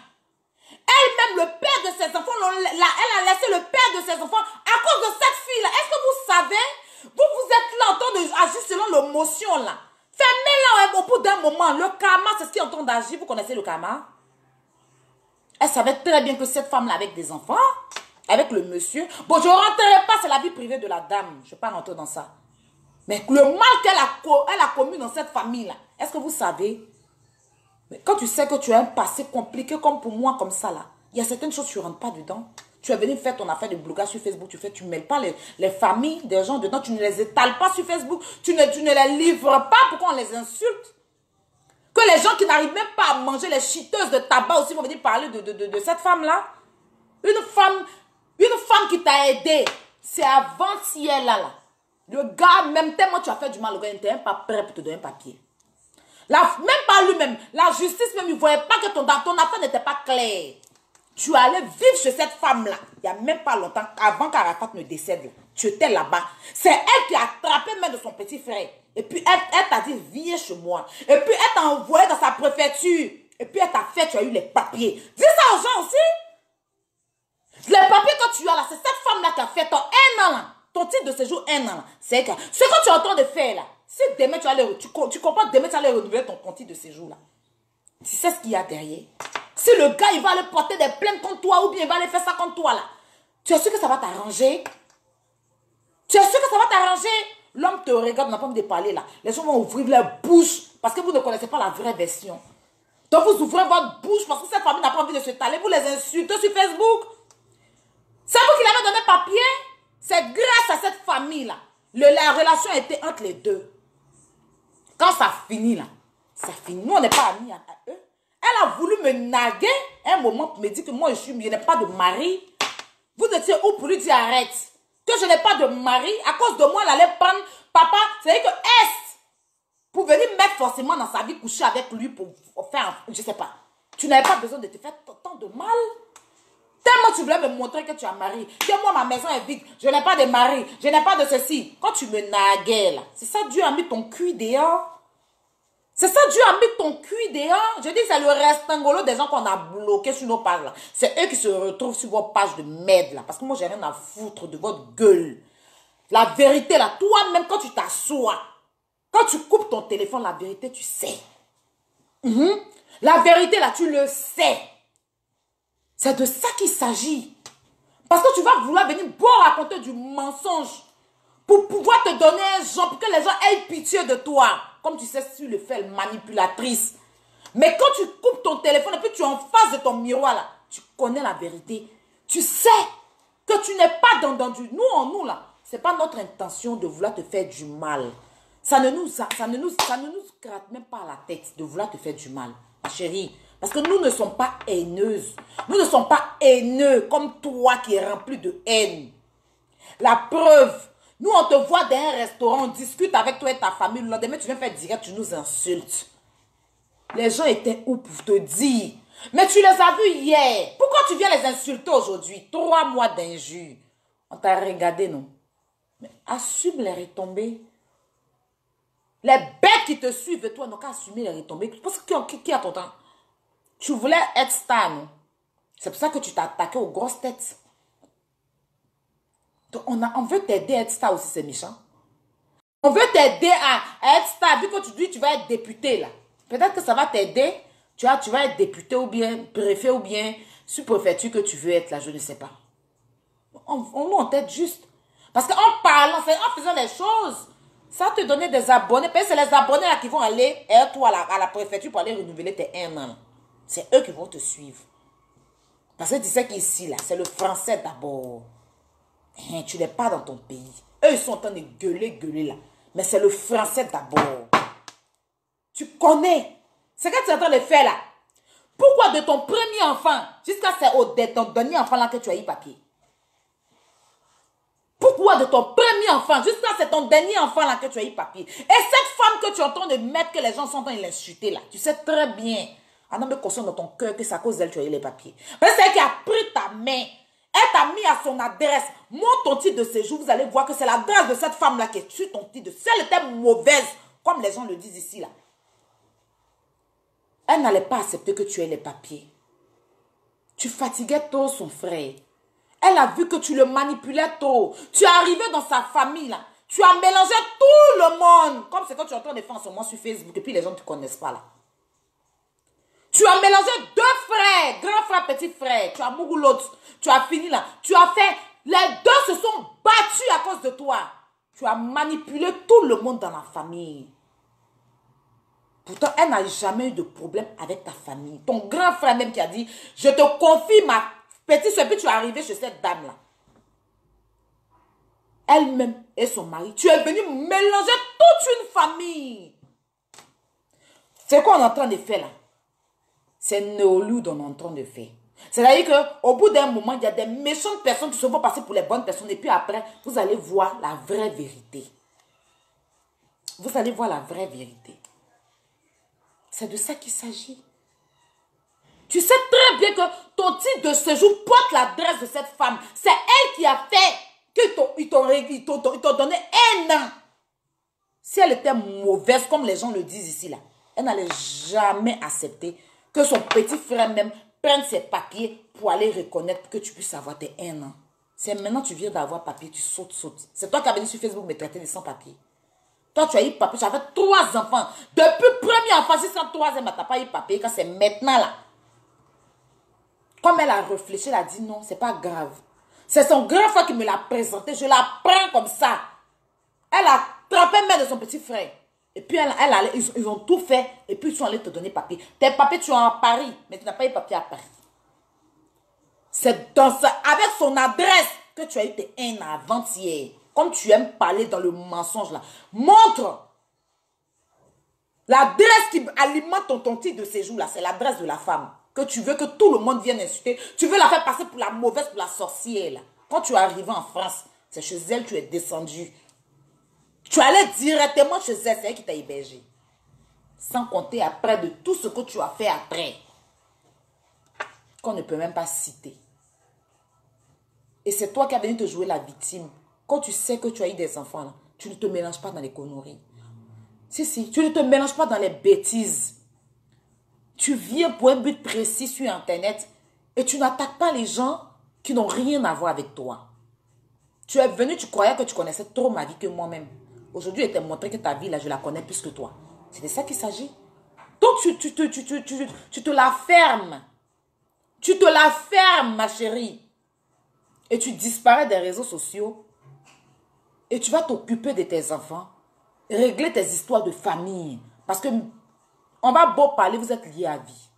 Elle-même, le père de ses enfants, elle a laissé le père de ses enfants à cause de cette fille-là. Est-ce que vous savez? Vous êtes là en train d'agir selon l'émotion là. Fermez-la au bout d'un moment. Le karma, c'est ce qui est en train d'agir. Vous connaissez le karma? Elle savait très bien que cette femme-là avec des enfants, avec le monsieur. Bon, je ne rentrerai pas, c'est la vie privée de la dame. Je ne vais pas rentrer dans ça. Mais le mal qu'elle a commis dans cette famille-là, est-ce que vous savez? Mais quand tu sais que tu as un passé compliqué comme pour moi, comme ça là, il y a certaines choses, tu ne rentres pas dedans. Tu es venu faire ton affaire de blocage sur Facebook, tu ne mêles pas les familles des gens dedans, tu ne les étales pas sur Facebook, tu ne les livres pas pour qu'on les insulte. Que les gens qui n'arrivent même pas à manger les chiteuses de tabac aussi vont venir parler de cette femme-là. Une femme qui t'a aidé, c'est avant-hier là. Le gars, même tellement tu as fait du mal, le gars n'était même pas prêt pour te donner un papier. Même pas lui-même, la justice même, il ne voyait pas que ton affaire n'était pas claire. Tu allais vivre chez cette femme-là, il n'y a même pas longtemps, avant qu'Arafat ne décède. Tu étais là-bas. C'est elle qui a attrapé même de son petit frère. Et puis elle t'a dit, viens chez moi. Et puis elle t'a envoyé dans sa préfecture. Et puis elle t'a fait, tu as eu les papiers. Dis ça aux gens aussi. Les papiers que tu as là, c'est cette femme-là qui a fait ton 1 an là. Ton titre de séjour 1 an. C'est que ce que tu es en train de faire là, si demain tu comprends, demain tu allais renouveler ton titre de séjour là. Tu sais ce qu'il y a derrière. Si le gars il va aller porter des plaintes contre toi ou bien il va aller faire ça contre toi là, tu es sûr que ça va t'arranger? Tu es sûr que ça va t'arranger? L'homme te regarde, on n'a pas envie de parler là. Les gens vont ouvrir leur bouche parce que vous ne connaissez pas la vraie version. Donc vous ouvrez votre bouche parce que cette famille n'a pas envie de se taler. Vous les insultez sur Facebook. C'est vous qui l'avez donné papier. C'est grâce à cette famille-là. La relation était entre les deux. Quand ça finit là, ça finit. Nous, on n'est pas amis à eux. Elle a voulu me naguer un moment pour me dire que moi, je n'ai pas de mari. Vous étiez où pour lui dire arrête? Que je n'ai pas de mari. À cause de moi, elle allait prendre papa. C'est-à-dire que est pour venir mettre forcément dans sa vie, coucher avec lui pour faire, je ne sais pas. Tu n'avais pas besoin de te faire tant de mal. Tellement tu voulais me montrer que tu as mari. Que moi, ma maison est vide. Je n'ai pas de mari. Je n'ai pas de ceci. Quand tu me naguais là, c'est ça Dieu a mis ton cul dehors. C'est ça Dieu a mis ton cul dehors. Je dis c'est le restangolo des gens qu'on a bloqués sur nos pages là. C'est eux qui se retrouvent sur vos pages de merde là. Parce que moi, j'ai rien à foutre de votre gueule. La vérité là, toi-même quand tu t'assois, quand tu coupes ton téléphone, la vérité, tu sais. La vérité là, tu le sais. C'est de ça qu'il s'agit. Parce que tu vas vouloir venir boire raconter du mensonge pour pouvoir te donner un genre, pour que les gens aient pitié de toi. Comme tu sais, tu le fais, manipulatrice. Mais quand tu coupes ton téléphone et puis tu es en face de ton miroir là, tu connais la vérité. Tu sais que tu n'es pas dans du... Nous, en nous là, ce n'est pas notre intention de vouloir te faire du mal. Ça ne nous gratte même pas à la tête de vouloir te faire du mal, ma chérie. Parce que nous ne sommes pas haineuses. Nous ne sommes pas haineux comme toi qui es rempli de haine. La preuve, nous on te voit dans un restaurant, on discute avec toi et ta famille. Le lendemain, tu viens faire direct, tu nous insultes. Les gens étaient où pour te dire? Mais tu les as vus hier. Pourquoi tu viens les insulter aujourd'hui? 3 mois d'injures. On t'a regardé, non? Mais assume les retombées. Les bêtes qui te suivent, toi, n'ont qu'à assumer les retombées. Parce que qui a ton temps? Tu voulais être star, non? C'est pour ça que tu t'es attaqué aux grosses têtes. Donc, on veut t'aider à être star aussi, c'est méchant. On veut t'aider à être star. Vu que tu dis tu vas être député, là. Peut-être que ça va t'aider. Tu vas être député ou bien préfet ou bien sous-préfecture que tu veux être là, je ne sais pas. On t'aide juste. Parce qu'en parlant, en faisant les choses, ça va te donner des abonnés. Peut-être c'est les abonnés là qui vont aller, toi, à la préfecture pour aller renouveler tes 1 an. C'est eux qui vont te suivre. Parce que tu sais qu'ici, là, c'est le français d'abord. Tu n'es pas dans ton pays. Eux, ils sont en train de gueuler là. Mais c'est le français d'abord. Tu connais. C'est ce que tu es en train de faire là. Pourquoi de ton premier enfant, jusqu'à ton dernier enfant là que tu as eu papier? Pourquoi de ton premier enfant, jusqu'à ton dernier enfant là que tu as eu papier? Et cette femme que tu es en train de mettre, que les gens sont en train de l'insulter là, tu sais très bien. Un homme conscient dans ton cœur que c'est à cause d'elle que tu as eu les papiers. Mais c'est elle qui a pris ta main. Elle t'a mis à son adresse. Montre ton titre de séjour. Vous allez voir que c'est l'adresse de cette femme-là qui est sur ton titre. Si elle était mauvaise, comme les gens le disent ici, là. Elle n'allait pas accepter que tu aies les papiers. Tu fatiguais trop son frère. Elle a vu que tu le manipulais trop. Tu es arrivé dans sa famille, là. Tu as mélangé tout le monde. Comme c'est quand tu es en train de faire en ce moment sur Facebook et puis les gens ne te connaissent pas, là. Tu as mélangé 2 frères. grand frère, petit frère. Tu as mouru l'autre. Tu as fini là. Tu as fait... Les deux se sont battus à cause de toi. Tu as manipulé tout le monde dans la famille. Pourtant, elle n'a jamais eu de problème avec ta famille. Ton grand frère même qui a dit, je te confie ma petite soeur, puis tu es arrivé chez cette dame-là. Elle-même et son mari. Tu es venu mélanger toute une famille. C'est quoi on est en train de faire là? C'est néolud on est en train de faire. C'est-à-dire qu'au bout d'un moment, il y a des méchantes personnes qui se vont passer pour les bonnes personnes. Et puis après, vous allez voir la vraie vérité. Vous allez voir la vraie vérité. C'est de ça qu'il s'agit. Tu sais très bien que ton titre de séjour porte l'adresse de cette femme. C'est elle qui a fait qu'ils t'ont donné 1 an. Si elle était mauvaise, comme les gens le disent ici, là, elle n'allait jamais accepter que son petit frère même prenne ses papiers pour aller reconnaître que tu puisses avoir tes 1 an. C'est maintenant que tu viens d'avoir papier, tu sautes. C'est toi qui as venu sur Facebook me traiter de sans-papier. Toi, tu as eu papier, tu as fait 3 enfants. Depuis le premier enfant, si c'est le 3e, tu n'as pas eu papier, quand c'est maintenant là. Comme elle a réfléchi, elle a dit non, c'est pas grave. C'est son grand frère qui me l'a présenté, je la prends comme ça. Elle a trempé main de son petit frère. Et puis ils ont tout fait, et puis ils sont allés te donner papier. Tes papiers, tu as à Paris, mais tu n'as pas eu papier à Paris. C'est avec son adresse que tu as eu tes 1 an avant-hier. Comme tu aimes parler dans le mensonge là. Montre l'adresse qui alimente ton titre de séjour là. C'est l'adresse de la femme. Que tu veux que tout le monde vienne insulter. Tu veux la faire passer pour la mauvaise, pour la sorcière là. Quand tu es arrivé en France, c'est chez elle tu es descendu. Tu allais directement chez elle. C'est elle qui t'a hébergé. Sans compter après de tout ce que tu as fait après. Qu'on ne peut même pas citer. Et c'est toi qui as venu te jouer la victime. Quand tu sais que tu as eu des enfants, là, tu ne te mélanges pas dans les conneries. Si, tu ne te mélanges pas dans les bêtises. Tu viens pour un but précis sur Internet et tu n'attaques pas les gens qui n'ont rien à voir avec toi. Tu es venu, tu croyais que tu connaissais trop ma vie que moi-même. Aujourd'hui, je t'ai montré que ta vie, là, je la connais plus que toi. C'est de ça qu'il s'agit. Donc, tu te la fermes. Tu te la fermes, ma chérie. Et tu disparais des réseaux sociaux. Et tu vas t'occuper de tes enfants. Régler tes histoires de famille. Parce que on va beau parler, vous êtes liés à vie.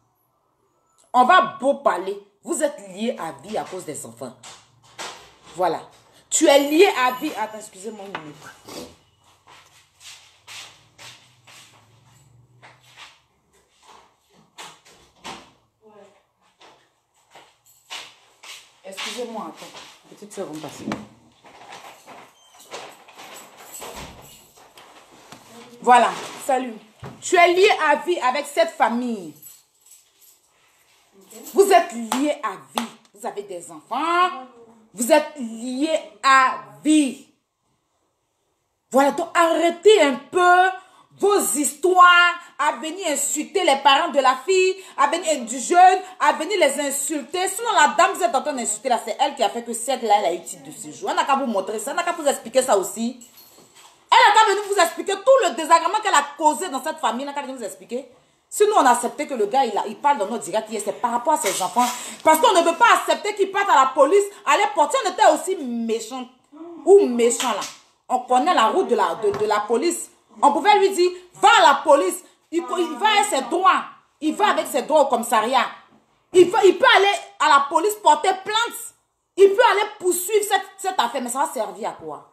On va beau parler, vous êtes liés à vie à cause des enfants. Voilà. Tu es lié à vie. Attends, excusez-moi une minute. Excusez-moi, attends. Petite seconde passée. Voilà, salut. Tu es lié à vie avec cette famille. Vous êtes liés à vie. Vous avez des enfants. Vous êtes liés à vie. Voilà, donc arrêtez un peu vos histoires à venir insulter les parents de la fille, à venir du jeune, à venir les insulter. Sinon, la dame, vous êtes en train d'insulter là, c'est elle qui a fait que celle-là, elle a eu titre de séjour. Elle n'a qu'à vous montrer ça, elle n'a qu'à vous expliquer ça aussi. Elle n'a qu'à venir vous expliquer tout le désagrément qu'elle a causé dans cette famille. Elle n'a qu'à venir vous expliquer. Si nous, on acceptait que le gars, il parle dans notre direct, c'est par rapport à ses enfants. Parce qu'on ne veut pas accepter qu'il parte à la police, aller porter. On était aussi méchant ou méchant là. On connaît la route de la police. On pouvait lui dire, va à la police. Il va avec ses droits. Il va avec ses droits au commissariat. Il peut aller à la police porter plainte. Il peut aller poursuivre cette affaire. Mais ça va servir à quoi?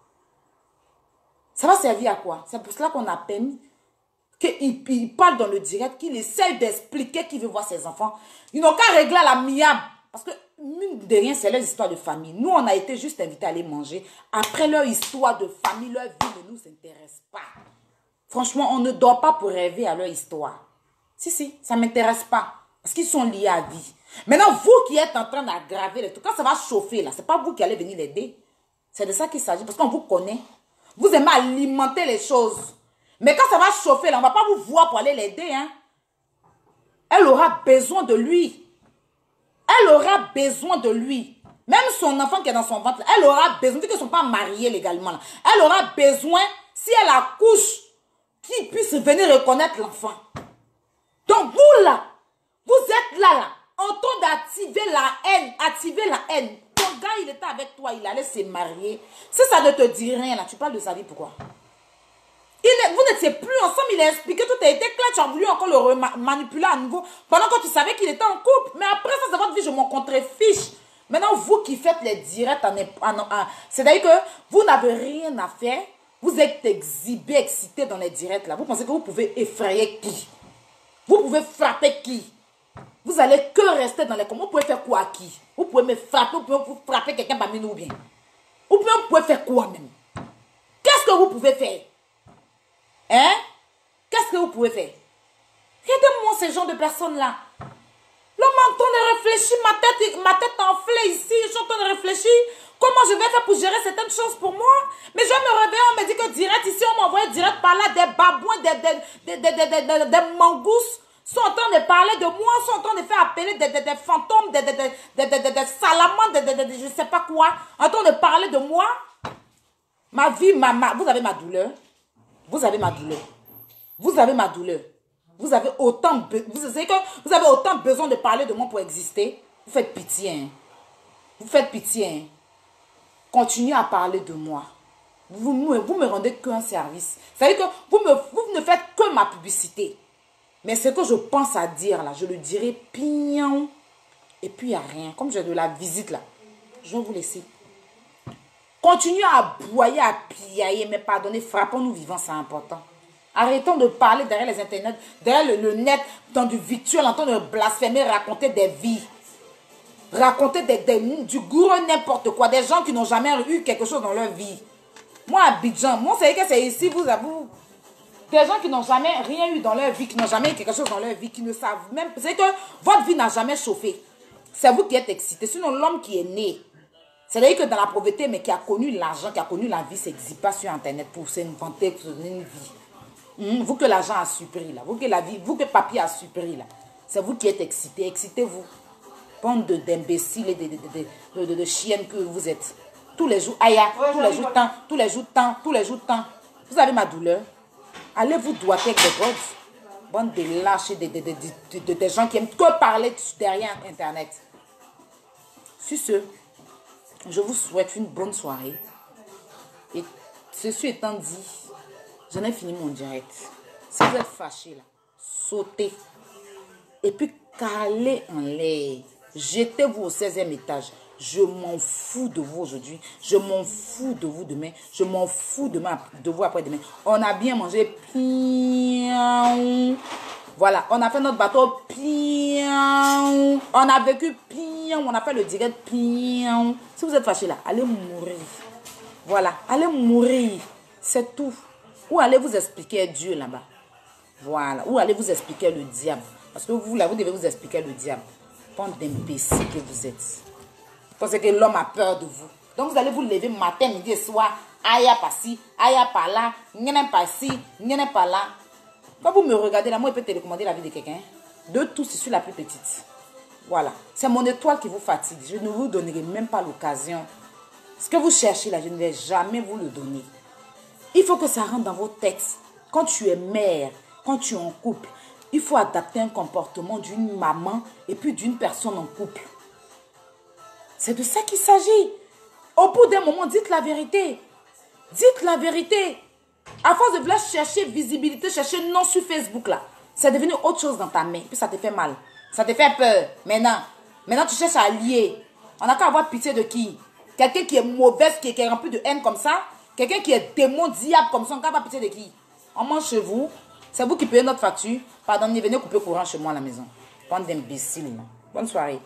Ça va servir à quoi? C'est pour cela qu'on a permis qu'il parle dans le direct, qu'il essaye d'expliquer qu'il veut voir ses enfants. Ils n'ont qu'à régler à l'amiable. Parce que, mine de rien, c'est leur histoire de famille. Nous, on a été juste invités à aller manger. Après, leur histoire de famille, leur vie ne nous intéresse pas. Franchement, on ne dort pas pour rêver à leur histoire. Si, ça ne m'intéresse pas. Parce qu'ils sont liés à vie. Maintenant, vous qui êtes en train d'aggraver les trucs, quand ça va chauffer, là, ce n'est pas vous qui allez venir l'aider. C'est de ça qu'il s'agit. Parce qu'on vous connaît. Vous aimez alimenter les choses. Mais quand ça va chauffer, là, on ne va pas vous voir pour aller l'aider. Hein. Elle aura besoin de lui. Elle aura besoin de lui. Même son enfant qui est dans son ventre, elle aura besoin, vu qu'ils ne sont pas mariés légalement, là, elle aura besoin, si elle accouche, qu'il puisse venir reconnaître l'enfant. Donc vous là, vous êtes là, en temps d'activer la haine, ton gars, il était avec toi, il allait se marier. Si ça ne te dit rien, là, tu parles de sa vie, pourquoi? Vous n'étiez plus ensemble, il a expliqué, tout a été clair, tu as voulu encore le manipuler à nouveau, pendant que tu savais qu'il était en couple. Mais après ça, c'est votre vie, je m'en contrefiche. Maintenant, vous qui faites les directs, c'est-à-dire que vous n'avez rien à faire, vous êtes exhibé, excité dans les directs, là. Vous pensez que vous pouvez effrayer qui? Vous pouvez frapper qui? Vous allez que rester dans les commentaires. Vous pouvez faire quoi à qui? Vous pouvez me frapper, vous pouvez frapper quelqu'un parmi nous ou bien. Vous pouvez faire quoi même? Qu'est-ce que vous pouvez faire? Hein? Qu'est-ce que vous pouvez faire? Regardez-moi ces gens de personnes-là. L'homme est en train de réfléchir, ma tête enflée ici, je suis en train de réfléchir. Comment je vais faire pour gérer certaines choses pour moi? Mais je me réveille, on me dit que direct ici, on m'envoie direct par là, des babouins, des mangousses sont en train de parler de moi, sont en train de faire appeler des fantômes, des salamandres, je ne sais pas quoi, en train de parler de moi. Ma vie, vous avez ma douleur. Vous avez ma douleur. Vous avez ma douleur. Vous avez autant besoin de parler de moi pour exister. Vous faites pitié. Hein. Vous faites pitié. Hein. Continuez à parler de moi. Vous me rendez qu'un service. C'est-à-dire que vous ne faites que ma publicité. Mais ce que je pense à dire là, je le dirai pignon. Et puis il n'y a rien. Comme j'ai de la visite là, je vais vous laisser. Continuez à aboyer, à piailler, mais pardonnez, frappons-nous vivants, c'est important. Arrêtons de parler derrière les internets, derrière le net, dans du virtuel, en train de blasphémer, raconter des vies. Raconter du gros n'importe quoi. Des gens qui n'ont jamais eu quelque chose dans leur vie. Moi, Abidjan, moi, c'est que c'est ici, vous avouez. Des gens qui n'ont jamais rien eu dans leur vie, qui n'ont jamais eu quelque chose dans leur vie, qui ne savent même. C'est que votre vie n'a jamais chauffé. C'est vous qui êtes excité. Sinon, l'homme qui est né, c'est-à-dire que dans la pauvreté, mais qui a connu l'argent, qui a connu la vie, s'exhibe pas sur Internet pour s'inventer, pour se donner une vie. Vous que l'argent a suppris là, vous que papier a suppris là, c'est vous qui êtes excité. Excitez-vous. Bande d'imbéciles et de chiennes que vous êtes. Tous les jours, aïe, tous les jours, tant, tous les jours, tant, tous les jours, tant. Vous avez ma douleur. Allez vous doiter avec des gods. Bande de lâches, des gens qui aiment que parler derrière Internet. Sur ce, je vous souhaite une bonne soirée. Et ceci étant dit, j'en ai fini mon direct. Si vous êtes fâchés là, sautez. Et puis calez en l'air. Jetez-vous au 16e étage. Je m'en fous de vous aujourd'hui. Je m'en fous de vous demain. Je m'en fous de vous après-demain. On a bien mangé. Piaou. Voilà, on a fait notre bateau. Piaou. On a vécu. Piaou. On a fait le direct. Piaou. Si vous êtes fâchés là, allez mourir. Voilà, allez mourir. C'est tout. Ou allez vous expliquer Dieu là-bas. Voilà, ou allez vous expliquer le diable. Parce que vous là, vous devez vous expliquer le diable. Bande d'imbéciles que vous êtes. Parce que l'homme a peur de vous. Donc vous allez vous lever matin, midi et soir. Aïe par-ci, aïe par-là. N'y par-ci, n'y par-là. Quand vous me regardez là, moi je peux télécommander la vie de quelqu'un. De tous, je suis la plus petite. Voilà. C'est mon étoile qui vous fatigue. Je ne vous donnerai même pas l'occasion. Ce que vous cherchez là, je ne vais jamais vous le donner. Il faut que ça rentre dans vos têtes. Quand tu es mère, quand tu es en couple, il faut adapter un comportement d'une maman et puis d'une personne en couple. C'est de ça qu'il s'agit. Au bout d'un moment, dites la vérité. Dites la vérité. À force de vouloir chercher visibilité, chercher nom sur Facebook là, c'est devenu autre chose dans ta main. Puis ça te fait mal. Ça te fait peur. Maintenant tu cherches à lier. On n'a qu'à avoir pitié de qui? Quelqu'un qui est mauvaise, qui est rempli de haine comme ça. Quelqu'un qui est démon, diable comme ça. On n'a qu'à avoir pitié de qui? On mange chez vous. C'est vous qui payez notre facture. Pardon, venez couper courant chez moi à la maison. Bande d'imbéciles. Bonne soirée.